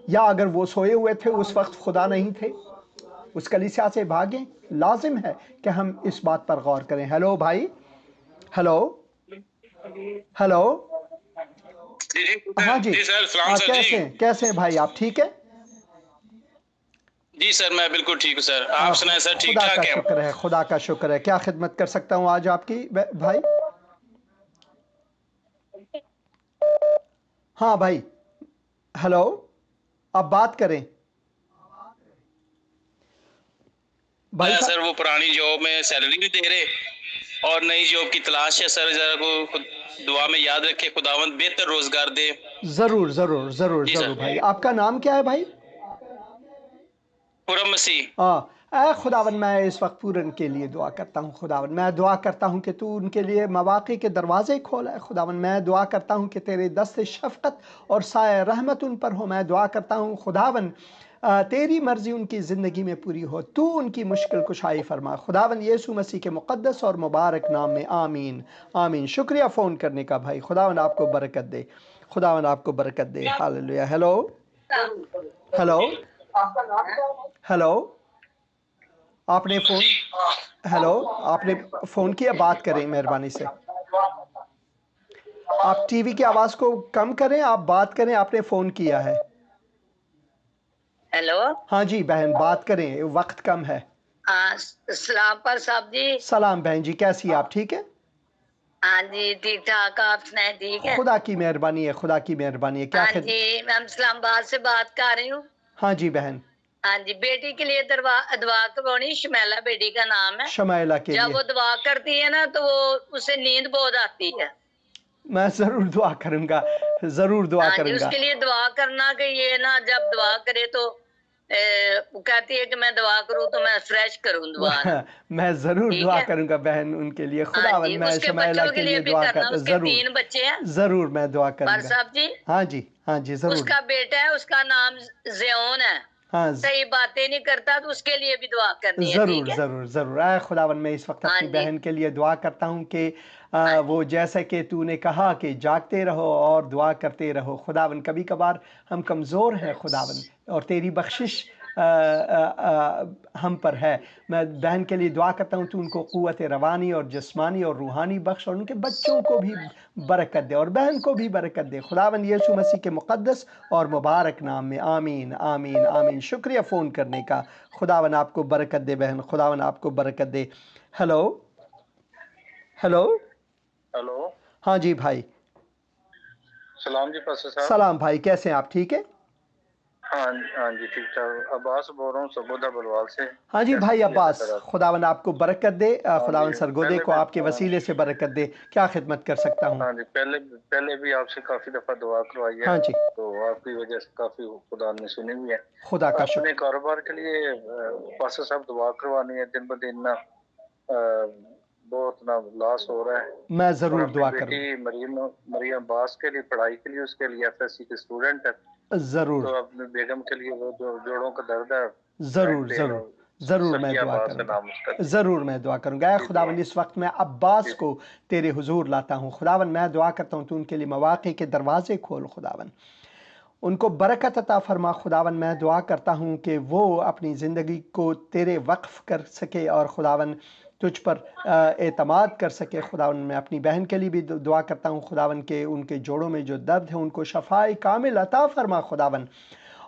یا اگر وہ سوئے ہوئے تھے اس وقت خدا نہیں تھے، اس کلیسیا سے بھاگیں۔ لازم ہے کہ ہم اس بات پر غور کریں۔ ہیلو بھائی، ہیلو ہیلو ہاں جی جی سر سلام سر جی کیسے ہیں بھائی آپ ٹھیک ہے؟ جی سر میں بالکل ٹھیک ہوں سر آپ سنائیں سر ٹھیک خدا کا ٹھاک ہے شکر ہے، خدا کا شکر ہے. کیا خدمت کر سکتا ہوں آج آپ کی بھائی؟ ہاں بھائی ہلو آپ بات کریں بھائی سر صاحب. وہ پرانی جاب میں سیلری بھی دے رہے اور نئی جاب کی تلاش ہے سر ذرا کو دعا میں یاد رکھے خداوند بہتر روزگار دے ضرور ضرور ضرور جی ضرور سر بھائی. آپ کا نام کیا ہے بھائی؟ پورم مسیح اے خداوند میں اس وقت پورن کے لیے دعا کرتا ہوں. خداوند میں دعا کرتا ہوں کہ تو ان کے لیے مواقع کے دروازے کھولا ہے. خداوند میں دعا کرتا ہوں کہ تیرے دست شفقت اور سایہ رحمت ان پر ہو. میں دعا کرتا ہوں خداوند تیری مرضی ان کی زندگی میں پوری ہو. تو ان کی مشکل کشائی فرما. خداوند یسوع مسیح کے مقدس اور مبارک نام میں آمین آمین. شکریہ فون کرنے کا بھائی. خداوند آپ کو برکت دے. خداوند آپ کو برکت دے. ہاللیلویہ. ہیلو ہیلو ہیلو آپ نے فون ہیلو آپ نے فون کیا؟ بات کریں مہربانی سے. آپ ٹی وی کی آواز کو کم کریں، آپ بات کریں. آپ نے فون کیا ہے. ہیلو ہاں جی بہن بات کریں، وقت کم ہے. السلام پر صاحب جی. سلام بہن جی، کیسی آپ؟ ٹھیک ہے؟ ہاں جی ٹھیک ٹھاک. آپ سنائیں ٹھیک ہے؟ خدا کی مہربانی ہے، خدا کی مہربانی ہے. کیا ہاں جی میں اسلام آباد سے بات کر رہی ہوں. ہاں جی بہن. ہاں جی بیٹی کے لیے دعا کروانی. شمیلا بیٹی کا نام ہے. شمائلہ کے جب لیے وہ دعا کرتی ہے نا تو اسے نیند بہت آتی ہے. میں ضرور دعا کروں گا، ضرور دعا ہاں جی کروں اس گا. کے لیے دعا کرنا کہ یہ نا جب دعا کرے تو وہ کہتی ہے کہ میں دعا کروں تو میں فریش کروں دعا نا. میں ضرور ٹھیک دعا ہے کروں گا بہن ان کے لیے. ہاں جی خداوند میں اس کے شمائلہ بچوں کے لیے بھی دعا کرنا. کرتا. اس کے ضرور 3 بچے ہیں. ضرور میں دعا کروں پر گا. صاحب جی ہاں جی ہاں جی اس ضرور. کا بیٹا ہے، اس کا نام زیون ہے. ہاں صحیح باتیں نہیں کرتا تو اس کے لیے بھی دعا کرنی ہے. ضرور ٹھیک ہے ضرور ضرور. اے خداوند میں اس وقت ہاں اپنی جی بہن کے لیے دعا کرتا ہوں کہ ہاں وہ جیسا کہ تو نے کہا کہ جاگتے رہو اور دعا کرتے رہو. خداوند کبھی کبھار ہم کمزور ہیں خداوند، اور تیری بخشش ہم پر ہے. میں بہن کے لیے دعا کرتا ہوں تو ان کو قوت روانی اور جسمانی اور روحانی بخش، اور ان کے بچوں کو بھی برکت دے اور بہن کو بھی برکت دے. خداوند یسوع مسیح کے مقدس اور مبارک نام میں آمین آمین آمین. شکریہ فون کرنے کا. خداوند آپ کو برکت دے بہن. خداوند آپ کو برکت دے. ہیلو ہیلو ہلو ہاں جی بھائی. سلام جی پاسٹر صاحب. سلام بھائی، کیسے ہیں آپ؟ ٹھیک ہے؟ ہاں جی ٹھیک ٹھاک. عباس بول رہا ہوں سبودہ بلوال سے. ہاں جی کیسے بھائی خیریت ہے عباس، سر آپ؟ خداوند آپ کو برکت دے. ہاں جی خداوند سرگودے پہلے کو بھی آپ کے وسیلے سے برکت دے. کیا خدمت کر سکتا ہوں؟ ہاں جی پہلے بھی آپ سے کافی دفعہ دعا کروائی ہے، ہاں جی تو آپ کی وجہ سے کافی خدا نے سنی ہوئی ہے. خدا کا اپنے شکر. کاروبار کے لیے پاسٹر صاحب دعا کروانی ہے. دن بدن نا بہت نا لاس ہو رہا ہے. میں اور ضرور اپنی دعا کروں بیٹی مریم عباس کے لیے پڑھائی کے لیے، اس کے لیے FSC کی اسٹوڈنٹ ہے. گا. ضرور تو اپنی بیگم کے لیے وہ جو جوڑوں کا درد ہے، ضرور بیک پین، ضرور ضرور میں سفیہ دعا عباس کروں کا گا. نام اس کا. ضرور میں دعا کروں گا. اے جی دعا خداوند اس وقت میں جی عباس کو تیرے حضور لاتا ہوں. خداوند میں دعا کرتا ہوں تو ان کے لیے مواقع کے دروازے کھول. خداوند ان کو برکت عطا فرما. خداوند میں دعا کرتا ہوں کہ وہ اپنی زندگی کو تیرے وقف کر سکے اور خداوند تجھ پر اعتماد کر سکے. خداوند میں اپنی بہن کے لیے بھی دعا کرتا ہوں خداوند کے ان کے جوڑوں میں جو درد ہے ان کو شفائے کامل عطا فرما. خداوند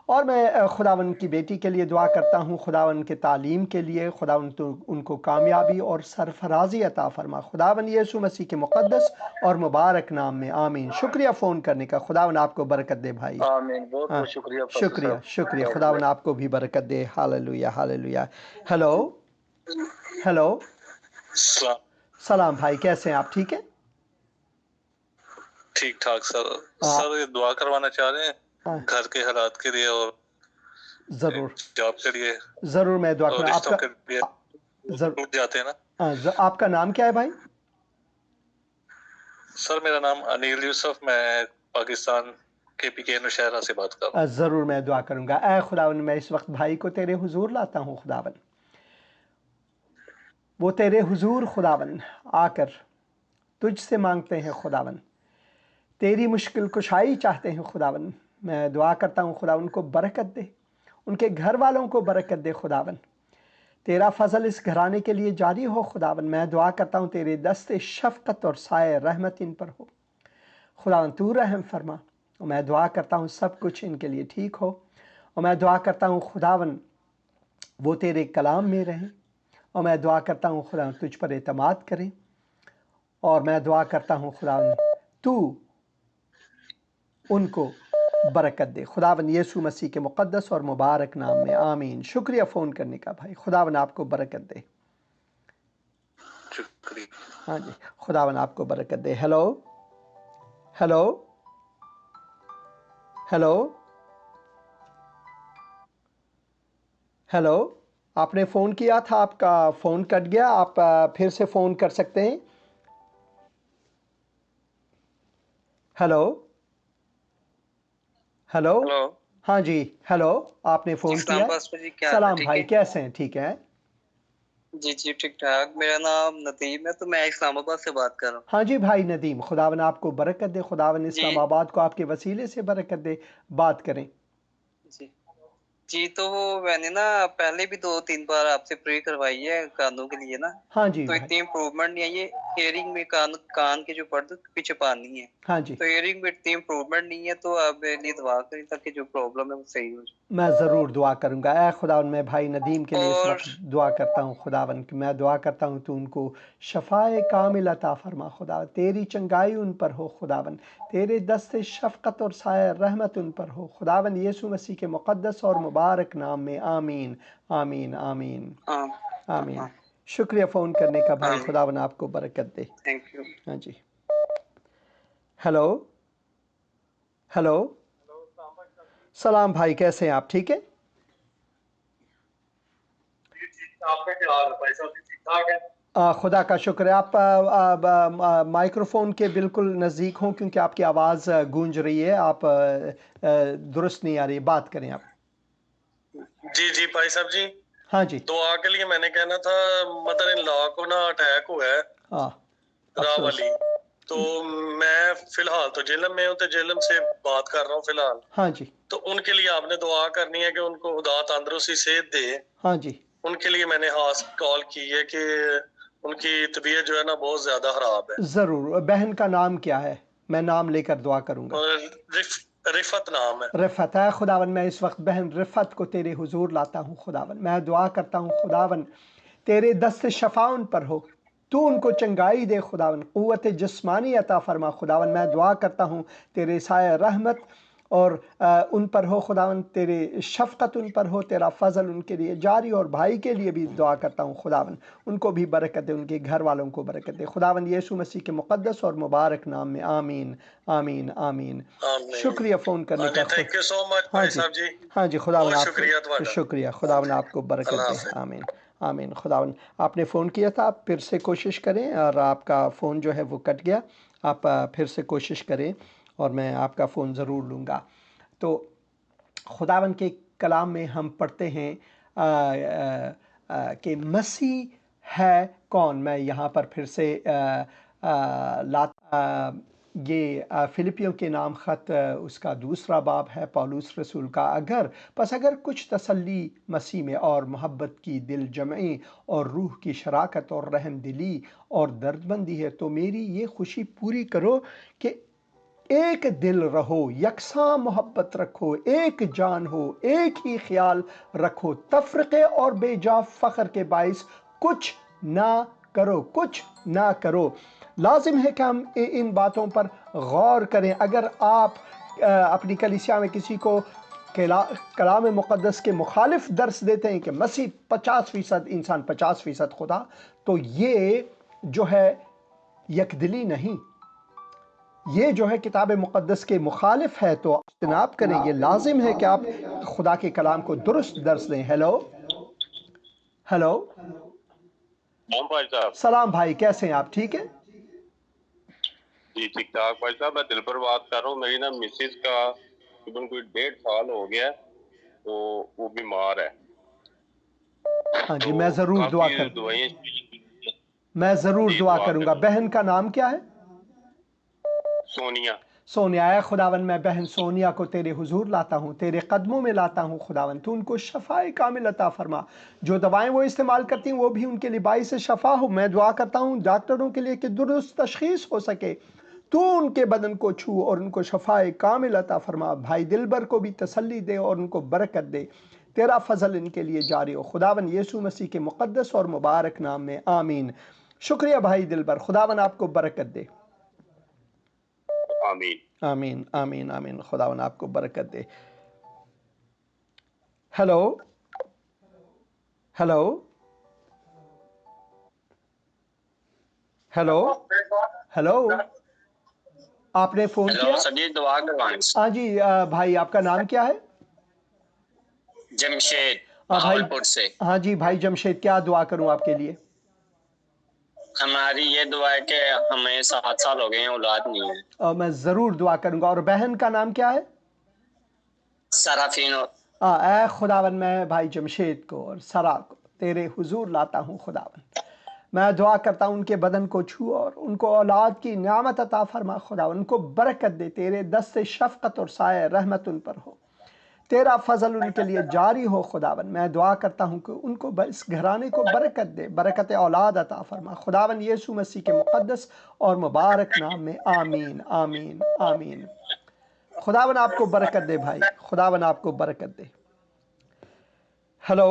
اور میں خداوند کی بیٹی کے لیے دعا کرتا ہوں خداوند کے تعلیم کے لیے. خداوند تو ان کو کامیابی اور سرفرازی عطا فرما. خداوند یسوع مسیح کے مقدس اور مبارک نام میں آمین. شکریہ فون کرنے کا. خداوند آپ کو برکت دے بھائی. آمین. بہت بہت شکریہ پاسٹر شکریہ صاحب. شکریہ. God خداوند bless. آپ کو بھی برکت دے. ہاللیلویہ ہاللیلویہ. ہیلو ہیلو سلام بھائی، کیسے ہیں آپ؟ ٹھیک ہے؟ ٹھیک ٹھاک سر. سر یہ دعا کروانا چاہ رہے ہیں گھر کے حالات کے لیے اور ضرور جاب کے لیے ضرور میں دعا اور کروں. آپ رشتوں کا کے لیے ٹوٹ جاتے ہیں نا. آپ کا نام کیا ہے بھائی؟ سر میرا نام انیل یوسف، میں پاکستان KPK نوشہرہ سے بات کر رہا ہوں. ضرور میں دعا کروں گا. اے خداوند میں اس وقت بھائی کو تیرے حضور لاتا ہوں. خداوند وہ تیرے حضور خداوند آ کر تجھ سے مانگتے ہیں. خداوند تیری مشکل کشائی چاہتے ہیں. خداوند میں دعا کرتا ہوں خداوند کو برکت دے، ان کے گھر والوں کو برکت دے. خداوند تیرا فضل اس گھرانے کے لیے جاری ہو. خداوند میں دعا کرتا ہوں تیرے دست شفقت اور سائے رحمت ان پر ہو. خداوند تو رحم فرما. اور میں دعا کرتا ہوں سب کچھ ان کے لیے ٹھیک ہو، اور میں دعا کرتا ہوں خداون وہ تیرے کلام میں رہیں، اور میں دعا کرتا ہوں خداون تجھ پر اعتماد کریں، اور میں دعا کرتا ہوں خداون تو ان کو برکت دے، خداون یسوع مسیح کے مقدس اور مبارک نام میں آمین۔ شکریہ فون کرنے کا بھائی، خداون آپ کو برکت دے۔ شکریہ۔ ہاں جی، خداون آپ کو برکت دے۔ ہیلو ہیلو ہیلو ہیلو، آپ نے فون کیا تھا، آپ کا فون کٹ گیا، آپ پھر سے فون کر سکتے ہیں۔ ہیلو ہیلو، ہلو ہاں جی ہیلو، آپ نے فون اسلام کیا۔ پاسٹر جی، کیا حال ہے؟ سلام ٹھیک بھائی، ہے؟ کیسے ہیں؟ ٹھیک ہے جی ٹھیک ٹھاک۔ میرا نام ندیم ہے، تو میں اسلام آباد سے بات کر رہا ہوں۔ ہاں جی بھائی ندیم، خداون آپ کو برکت دے، خداون جی اسلام آباد کو آپ کے وسیلے سے برکت دے۔ بات کریں۔ جی جی، تو وہ میں نے نا پہلے بھی 2-3 بار آپ سے پرے کروائی ہے کانوں کے لیے نا، ہاں جی تو بھائی، اتنی امپروومنٹ نہیں ہے۔ یہ ایئرنگ میں کان کے جو پردے پیچھے پانی ہے، ہاں جی، تو ایئرنگ میں اتنی امپروومنٹ نہیں ہے، تو آپ میرے لیے دعا کریں تاکہ جو پرابلم ہے وہ صحیح ہو جائے۔ میں ضرور دعا کروں گا۔ اے خداون، میں بھائی ندیم کے لیے اس اور وقت دعا کرتا ہوں خداون، کہ میں دعا کرتا ہوں تو ان کو شفائے کامل عطا فرما خدا، تیری چنگائی ان پر ہو خداون، تیرے دست شفقت اور سایہ رحمت ان پر ہو خداون، یسوع مسیح کے مقدس اور مبارک نام میں آمین آمین آمین ہاں آمین۔ شکریہ فون کرنے کا بھائی، آمین۔ خداون آپ کو برکت دے۔ Thank you. ہاں جی، ہیلو ہیلو، سلام بھائی، کیسے ہیں آپ؟ ٹھیک ہے خدا کا شکر ہے۔ آپ مائکروفون کے بالکل نزدیک ہوں، کیونکہ آپ کی آواز گونج رہی ہے، آپ درست نہیں آ رہی، بات کریں آپ۔ جی بھائی صاحب جی، ہاں جی، دعا کے لیے میں نے کہنا تھا، مدر ان لا کو نا اٹیک ہوا ہے راہ والی، تو میں فی الحال تو جیلم میں ہوں، تو جیلم سے بات کر رہا ہوں فی الحال۔ ہاں جی، تو ان کے لیے آپ نے دعا کرنی ہے کہ ان کو خدا تندرستی صحت دے۔ ہاں جی، ان کے لیے میں نے خاص کال کی ہے کہ ان کی طبیعت جو ہے نا بہت زیادہ خراب ہے۔ ضرور۔ بہن کا نام کیا ہے؟ میں نام لے کر دعا کروں گا۔ اور رفت نام ہے۔ رفت ہے خداون، میں اس وقت بہن رفت کو تیرے حضور لاتا ہوں خداون، میں دعا کرتا ہوں خداون تیرے دست شفا ان پر ہو، تو ان کو چنگائی دے خداون، قوت جسمانی عطا فرما خداون، میں دعا کرتا ہوں تیرے سایہ رحمت اور ان پر ہو خداون، تیرے شفقت ان پر ہو، تیرا فضل ان کے لیے جاری، اور بھائی کے لیے بھی دعا کرتا ہوں خداون، ان کو بھی برکت دے، ان کے گھر والوں کو برکت دے خداون، یسوع مسیح کے مقدس اور مبارک نام میں آمین آمین آمین۔ شکریہ فون کرنے کا۔ تھینک یو سو مچ ہاں بھائی جی، صاحب جی، ہاں جی، خداون بہت آپ شکریہ کو تمہارا۔ شکریہ، خداون آپ کو برکت اللہ دے۔ حافظ۔ آمین آمین۔ خداون آپ نے فون کیا تھا، آپ پھر سے کوشش کریں، اور آپ کا فون جو ہے وہ کٹ گیا، آپ پھر سے کوشش کریں اور میں آپ کا فون ضرور لوں گا۔ تو خداون کے کلام میں ہم پڑھتے ہیں کہ مسیح ہے کون۔ میں یہاں پر پھر سے یہ فلپیوں کے نام خط اس کا 2 باب ہے پولس رسول کا۔ اگر کچھ تسلی مسیح میں اور محبت کی دل جمعی اور روح کی شراکت اور رحم دلی اور دردمندی ہے، تو میری یہ خوشی پوری کرو کہ ایک دل رہو، یکساں محبت رکھو، ایک جان ہو، ایک ہی خیال رکھو، تفرقے اور بے جا فخر کے باعث کچھ نہ کرو۔ لازم ہے کہ ہم ان باتوں پر غور کریں۔ اگر آپ اپنی کلیسیا میں کسی کو کلام مقدس کے مخالف درس دیتے ہیں کہ مسیح 50% انسان 50% خدا، تو یہ جو ہے یکدلی نہیں، یہ جو ہے کتاب مقدس کے مخالف ہے، تو اجتناب کریں۔ یہ لازم ہے کہ آپ خدا کے کلام کو درست درس دیں۔ ہیلو بھائی صاحب، سلام بھائی، کیسے ہیں آپ؟ ٹھیک ہے جی ٹھیک ٹھاک بھائی صاحب، میں دل پر بات کر رہا ہوں۔ میری نا مسز کا تقریباً کوئی 1.5 سال ہو گیا ہے، تو وہ بیمار ہے۔ ہاں جی، تو میں ضرور دعا کافی کروں دوائیں میں دعا کروں گا۔ بہن کا نام کیا ہے؟ سونیا۔ اے خداون، میں بہن سونیا کو تیرے حضور لاتا ہوں، تیرے قدموں میں لاتا ہوں خداون، تو ان کو شفائے کامل عطا فرما۔ جو دوائیں وہ استعمال کرتی ہیں وہ بھی ان کے لیے باعث شفا ہو۔ میں دعا کرتا ہوں ڈاکٹروں کے لیے کہ درست تشخیص ہو سکے، تو ان کے بدن کو چھو اور ان کو شفائے کامل عطا فرما، بھائی دلبر کو بھی تسلی دے اور ان کو برکت دے، تیرا فضل ان کے لیے جاری ہو، خداوند یسوع مسیح کے مقدس اور مبارک نام میں آمین۔ شکریہ بھائی دلبر، خداوند آپ کو برکت دے۔ آمین آمین آمین آمین، خداوند آپ کو برکت دے۔ ہیلو ہیلو ہیلو ہیلو، آپ نے فون کیا؟ سر جی دعا کروائیں۔ ہاں جی بھائی، آپ کا نام کیا ہے؟ جمشید بھائی بہاولپور سے۔ ہاں جی بھائی جمشید، کیا دعا کروں آپ کے لیے؟ ہماری یہ دعا ہے کہ ہمیں 7 سال ہو گئے ہیں، اولاد نہیں ہے۔ میں ضرور دعا کروں گا۔ اور بہن کا نام کیا ہے؟ سرافین۔ اے خداوند، میں بھائی جمشید کو اور سرا کو تیرے حضور لاتا ہوں خداوند، میں دعا کرتا ہوں ان کے بدن کو چھو اور ان کو اولاد کی نعمت عطا فرما خداوند، ان کو برکت دے، تیرے دست شفقت اور سایہ رحمت ان پر ہو، تیرا فضل ان کے لیے جاری ہو خداوند۔ میں دعا کرتا ہوں کہ ان کو اس گھرانے کو برکت دے، برکت اولاد عطا فرما خداوند یسوع مسیح کے مقدس اور مبارک نام میں آمین آمین آمین۔ خداوند آپ کو برکت دے بھائی، خداوند آپ کو برکت دے۔ ہیلو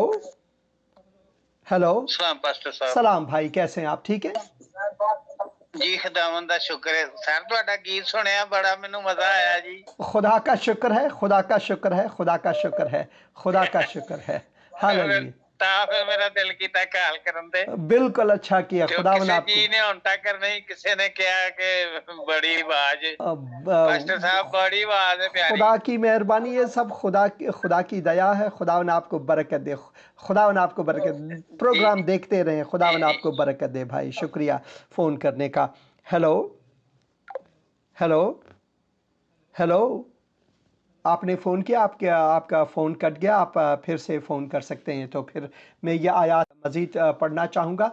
ہیلو، سلام پاسٹر صاحب۔ سلام بھائی، کیسے ہیں آپ؟ ٹھیک ہے جی خداوند دا شکر ہے سر، تہاڈا گیت سنیا بڑا مینوں مزہ آیا جی۔ خدا کا شکر ہے، خدا کا شکر ہے، خدا کا شکر ہے، خدا کا شکر ہے، ہاللویہ۔ تا پھر میرا دل کیتا کال کرن دے۔ بالکل اچھا کیا، خداوند آپ کسی جی نے ہن تک نہیں کسی نے کہا کہ بڑی آواز پاسٹر صاحب، بڑی آواز ہے پیاری۔ خدا کی مہربانی ہے، سب خدا کی دیا ہے، خداوند آپ کو برکت دے، خداوند آپ کو برکت دے۔ پروگرام دیکھتے رہیں، خداوند آپ کو برکت دے بھائی، شکریہ فون کرنے کا۔ ہیلو ہیلو ہیلو، آپ نے فون کیا، آپ کا فون کٹ گیا، آپ پھر سے فون کر سکتے ہیں۔ تو پھر میں یہ آیات مزید پڑھنا چاہوں گا۔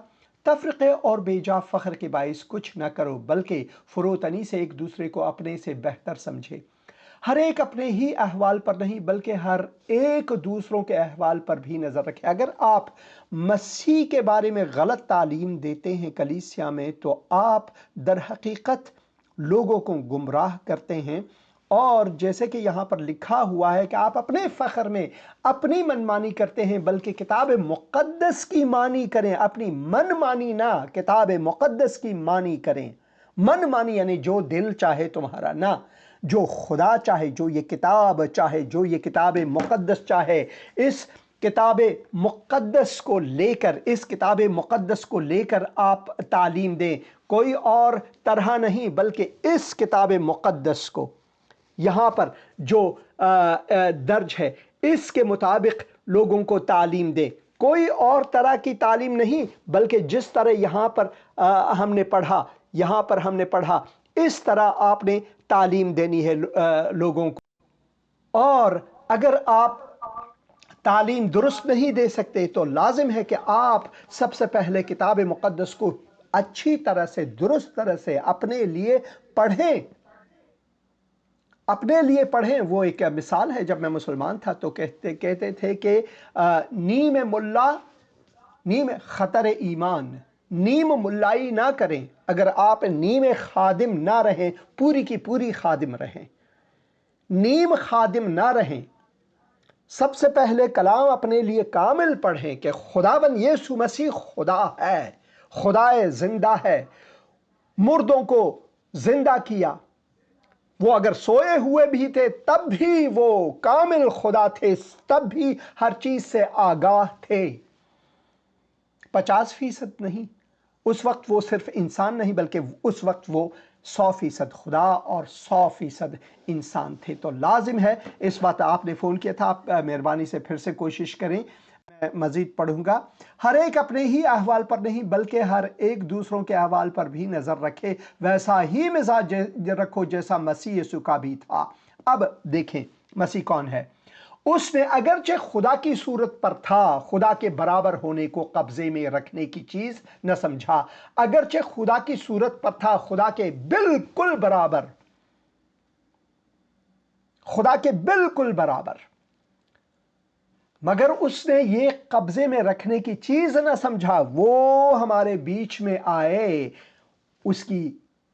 تفرقے اور بیجا فخر کے باعث کچھ نہ کرو، بلکہ فروتنی سے ایک دوسرے کو اپنے سے بہتر سمجھے۔ ہر ایک اپنے ہی احوال پر نہیں بلکہ ہر ایک دوسروں کے احوال پر بھی نظر رکھے۔ اگر آپ مسیح کے بارے میں غلط تعلیم دیتے ہیں کلیسیا میں، تو آپ در حقیقت لوگوں کو گمراہ کرتے ہیں، اور جیسے کہ یہاں پر لکھا ہوا ہے کہ آپ اپنے فخر میں اپنی من مانی کرتے ہیں، بلکہ کتاب مقدس کی مانی کریں، اپنی من مانی نہ، کتاب مقدس کی مانی کریں۔ من مانی یعنی جو دل چاہے تمہارا، نہ جو خدا چاہے، جو یہ کتاب چاہے، جو یہ کتاب مقدس چاہے۔ اس کتاب مقدس کو لے کر، اس کتاب مقدس کو لے کر آپ تعلیم دیں، کوئی اور طرح نہیں بلکہ اس کتاب مقدس کو یہاں پر جو درج ہے اس کے مطابق لوگوں کو تعلیم دے، کوئی اور طرح کی تعلیم نہیں بلکہ جس طرح یہاں پر ہم نے پڑھا اس طرح آپ نے تعلیم دینی ہے لوگوں کو۔ اور اگر آپ تعلیم درست نہیں دے سکتے تو لازم ہے کہ آپ سب سے پہلے کتاب مقدس کو اچھی طرح سے، درست طرح سے اپنے لیے پڑھیں، اپنے لیے پڑھیں۔ وہ ایک مثال ہے، جب میں مسلمان تھا تو کہتے تھے کہ نیم ملا نیم خطر ایمان، نیم ملائی نہ کریں۔ اگر آپ نیم خادم نہ رہیں، پوری کی پوری خادم رہیں، نیم خادم نہ رہیں۔ سب سے پہلے کلام اپنے لیے کامل پڑھیں کہ خداوند یسوع مسیح خدا ہے، خدا زندہ ہے، مردوں کو زندہ کیا۔ وہ اگر سوئے ہوئے بھی تھے تب بھی وہ کامل خدا تھے، تب بھی ہر چیز سے آگاہ تھے۔ 50% نہیں، اس وقت وہ صرف انسان نہیں بلکہ اس وقت وہ 100% خدا اور 100% انسان تھے۔ تو لازم ہے، اس بات آپ نے فون کیا تھا، آپ مہربانی سے پھر سے کوشش کریں، میں مزید پڑھوں گا۔ ہر ایک اپنے ہی احوال پر نہیں بلکہ ہر ایک دوسروں کے احوال پر بھی نظر رکھے، ویسا ہی مزاج رکھو جیسا مسیح یسوع کا بھی تھا۔ اب دیکھیں مسیح کون ہے۔ اس نے اگرچہ خدا کی صورت پر تھا، خدا کے برابر ہونے کو قبضے میں رکھنے کی چیز نہ سمجھا۔ اگرچہ خدا کی صورت پر تھا، خدا کے بالکل برابر، خدا کے بالکل برابر، مگر اس نے یہ قبضے میں رکھنے کی چیز نہ سمجھا۔ وہ ہمارے بیچ میں آئے، اس کی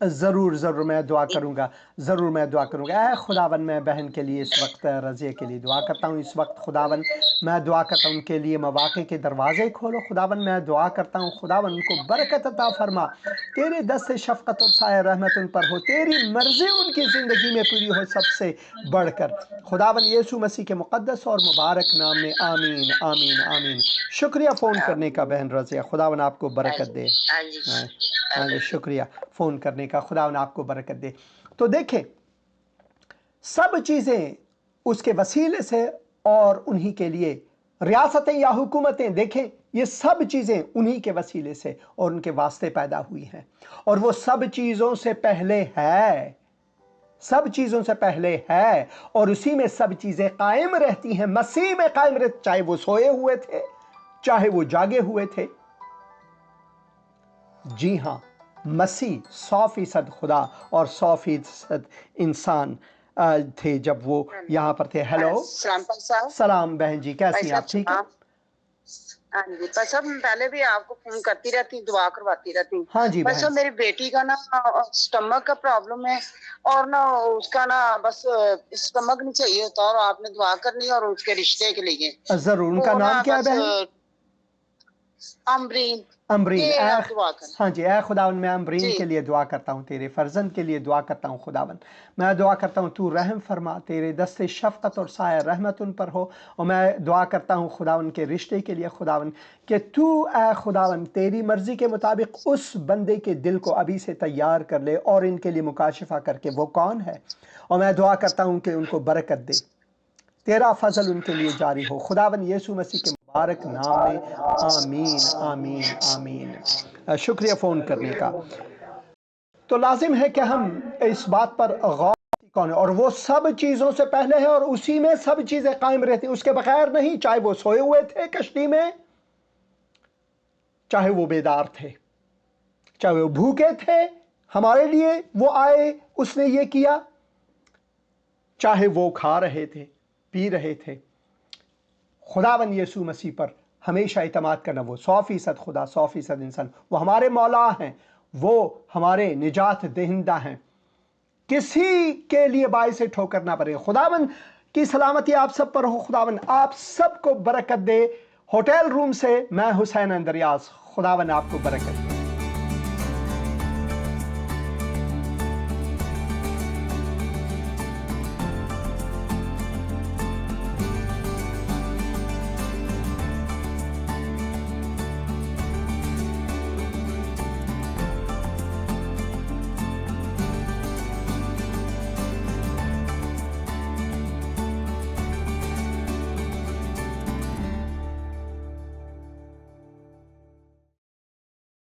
ضرور ضرور میں دعا کروں گا، ضرور میں دعا کروں گا۔ اے خداون میں بہن کے لیے اس وقت رضیہ کے لیے دعا کرتا ہوں، اس وقت خداون میں دعا کرتا ہوں ان کے لیے مواقع کے دروازے کھولو خداون، میں دعا کرتا ہوں خداون ان کو برکت عطا فرما، تیرے دست شفقت اور سایہ رحمت ان پر ہو، تیری مرضی ان کی زندگی میں پوری ہو سب سے بڑھ کر، خداون یسوع مسیح کے مقدس اور مبارک نام میں آمین آمین آمین۔ شکریہ فون کرنے کا بہن رضیہ، خداون آپ کو برکت دے۔ ہاں جی، شکریہ فون کرنے کا، خداون آپ کو برکت دے۔ تو دیکھیں سب چیزیں اس کے وسیلے سے اور انہی کے لیے، ریاستیں یا حکومتیں دیکھیں یہ سب چیزیں انہی کے وسیلے سے اور ان کے واسطے پیدا ہوئی ہیں، اور وہ سب چیزوں سے پہلے ہے، سب چیزوں سے پہلے ہے، اور اسی میں سب چیزیں قائم رہتی ہیں، مسیح میں قائم رہتی، چاہے وہ سوئے ہوئے تھے چاہے وہ جاگے ہوئے تھے۔ جی ہاں، مسیح 100% خدا اور 100% انسان تھے جب وہ یہاں پر تھے۔ ہیلو، سلام بہن جی، کیسی ہیں آپ؟ ٹھیک ہے؟ ہاں جی بس اب پہلے بھی آپ کو فون کرتی رہتی، دعا کرواتی رہتی ہوں۔ ہاں جی بس بہن، میری بیٹی کا نا اسٹمک کا پرابلم ہے، اور نا اس کا نا بس اسٹمک نہیں چاہیے ہوتا، اور آپ نے دعا کرنی اور اس کے رشتے کے لیے ضرور۔ ان کا نام کیا ہے بہن؟ امبرین۔ امبرین۔ دعا کریں۔ ہاں جی، اے خداون میں امبرین کے لیے دعا کرتا ہوں، تیرے فرزند کے لیے دعا کرتا ہوں خداون، میں دعا کرتا ہوں تو رحم فرما، تیرے دست شفقت اور سایہ رحمت ان پر ہو، اور میں دعا کرتا ہوں خداون کے رشتے کے لیے خداون کہ تو اے خداون تیری مرضی کے مطابق اس بندے کے دل کو ابھی سے تیار کر لے اور ان کے لیے مکاشفہ کر کے وہ کون ہے، اور میں دعا کرتا ہوں کہ ان کو برکت دے، تیرا فضل ان کے لیے جاری ہو خداون یسوع مسیح کے مبارک نام میں آمین آمین آمین۔ شکریہ فون کرنے کا۔ تو لازم ہے کہ ہم اس بات پر غور کون ہے، اور وہ سب چیزوں سے پہلے ہے اور اسی میں سب چیزیں قائم رہتی، اس کے بغیر نہیں، چاہے وہ سوئے ہوئے تھے کشتی میں، چاہے وہ بیدار تھے، چاہے وہ بھوکے تھے ہمارے لیے وہ آئے اس نے یہ کیا، چاہے وہ کھا رہے تھے پی رہے تھے، خداون یسوع مسیح پر ہمیشہ اعتماد کرنا، وہ 100% خدا 100% انسان، وہ ہمارے مولا ہیں، وہ ہمارے نجات دہندہ ہیں، کسی کے لیے باعث ٹھوکر نہ پڑے۔ خداون کی سلامتی آپ سب پر ہو، خداون آپ سب کو برکت دے۔ ہوٹل روم سے میں حسین اندریاس، خداون آپ کو برکت دے۔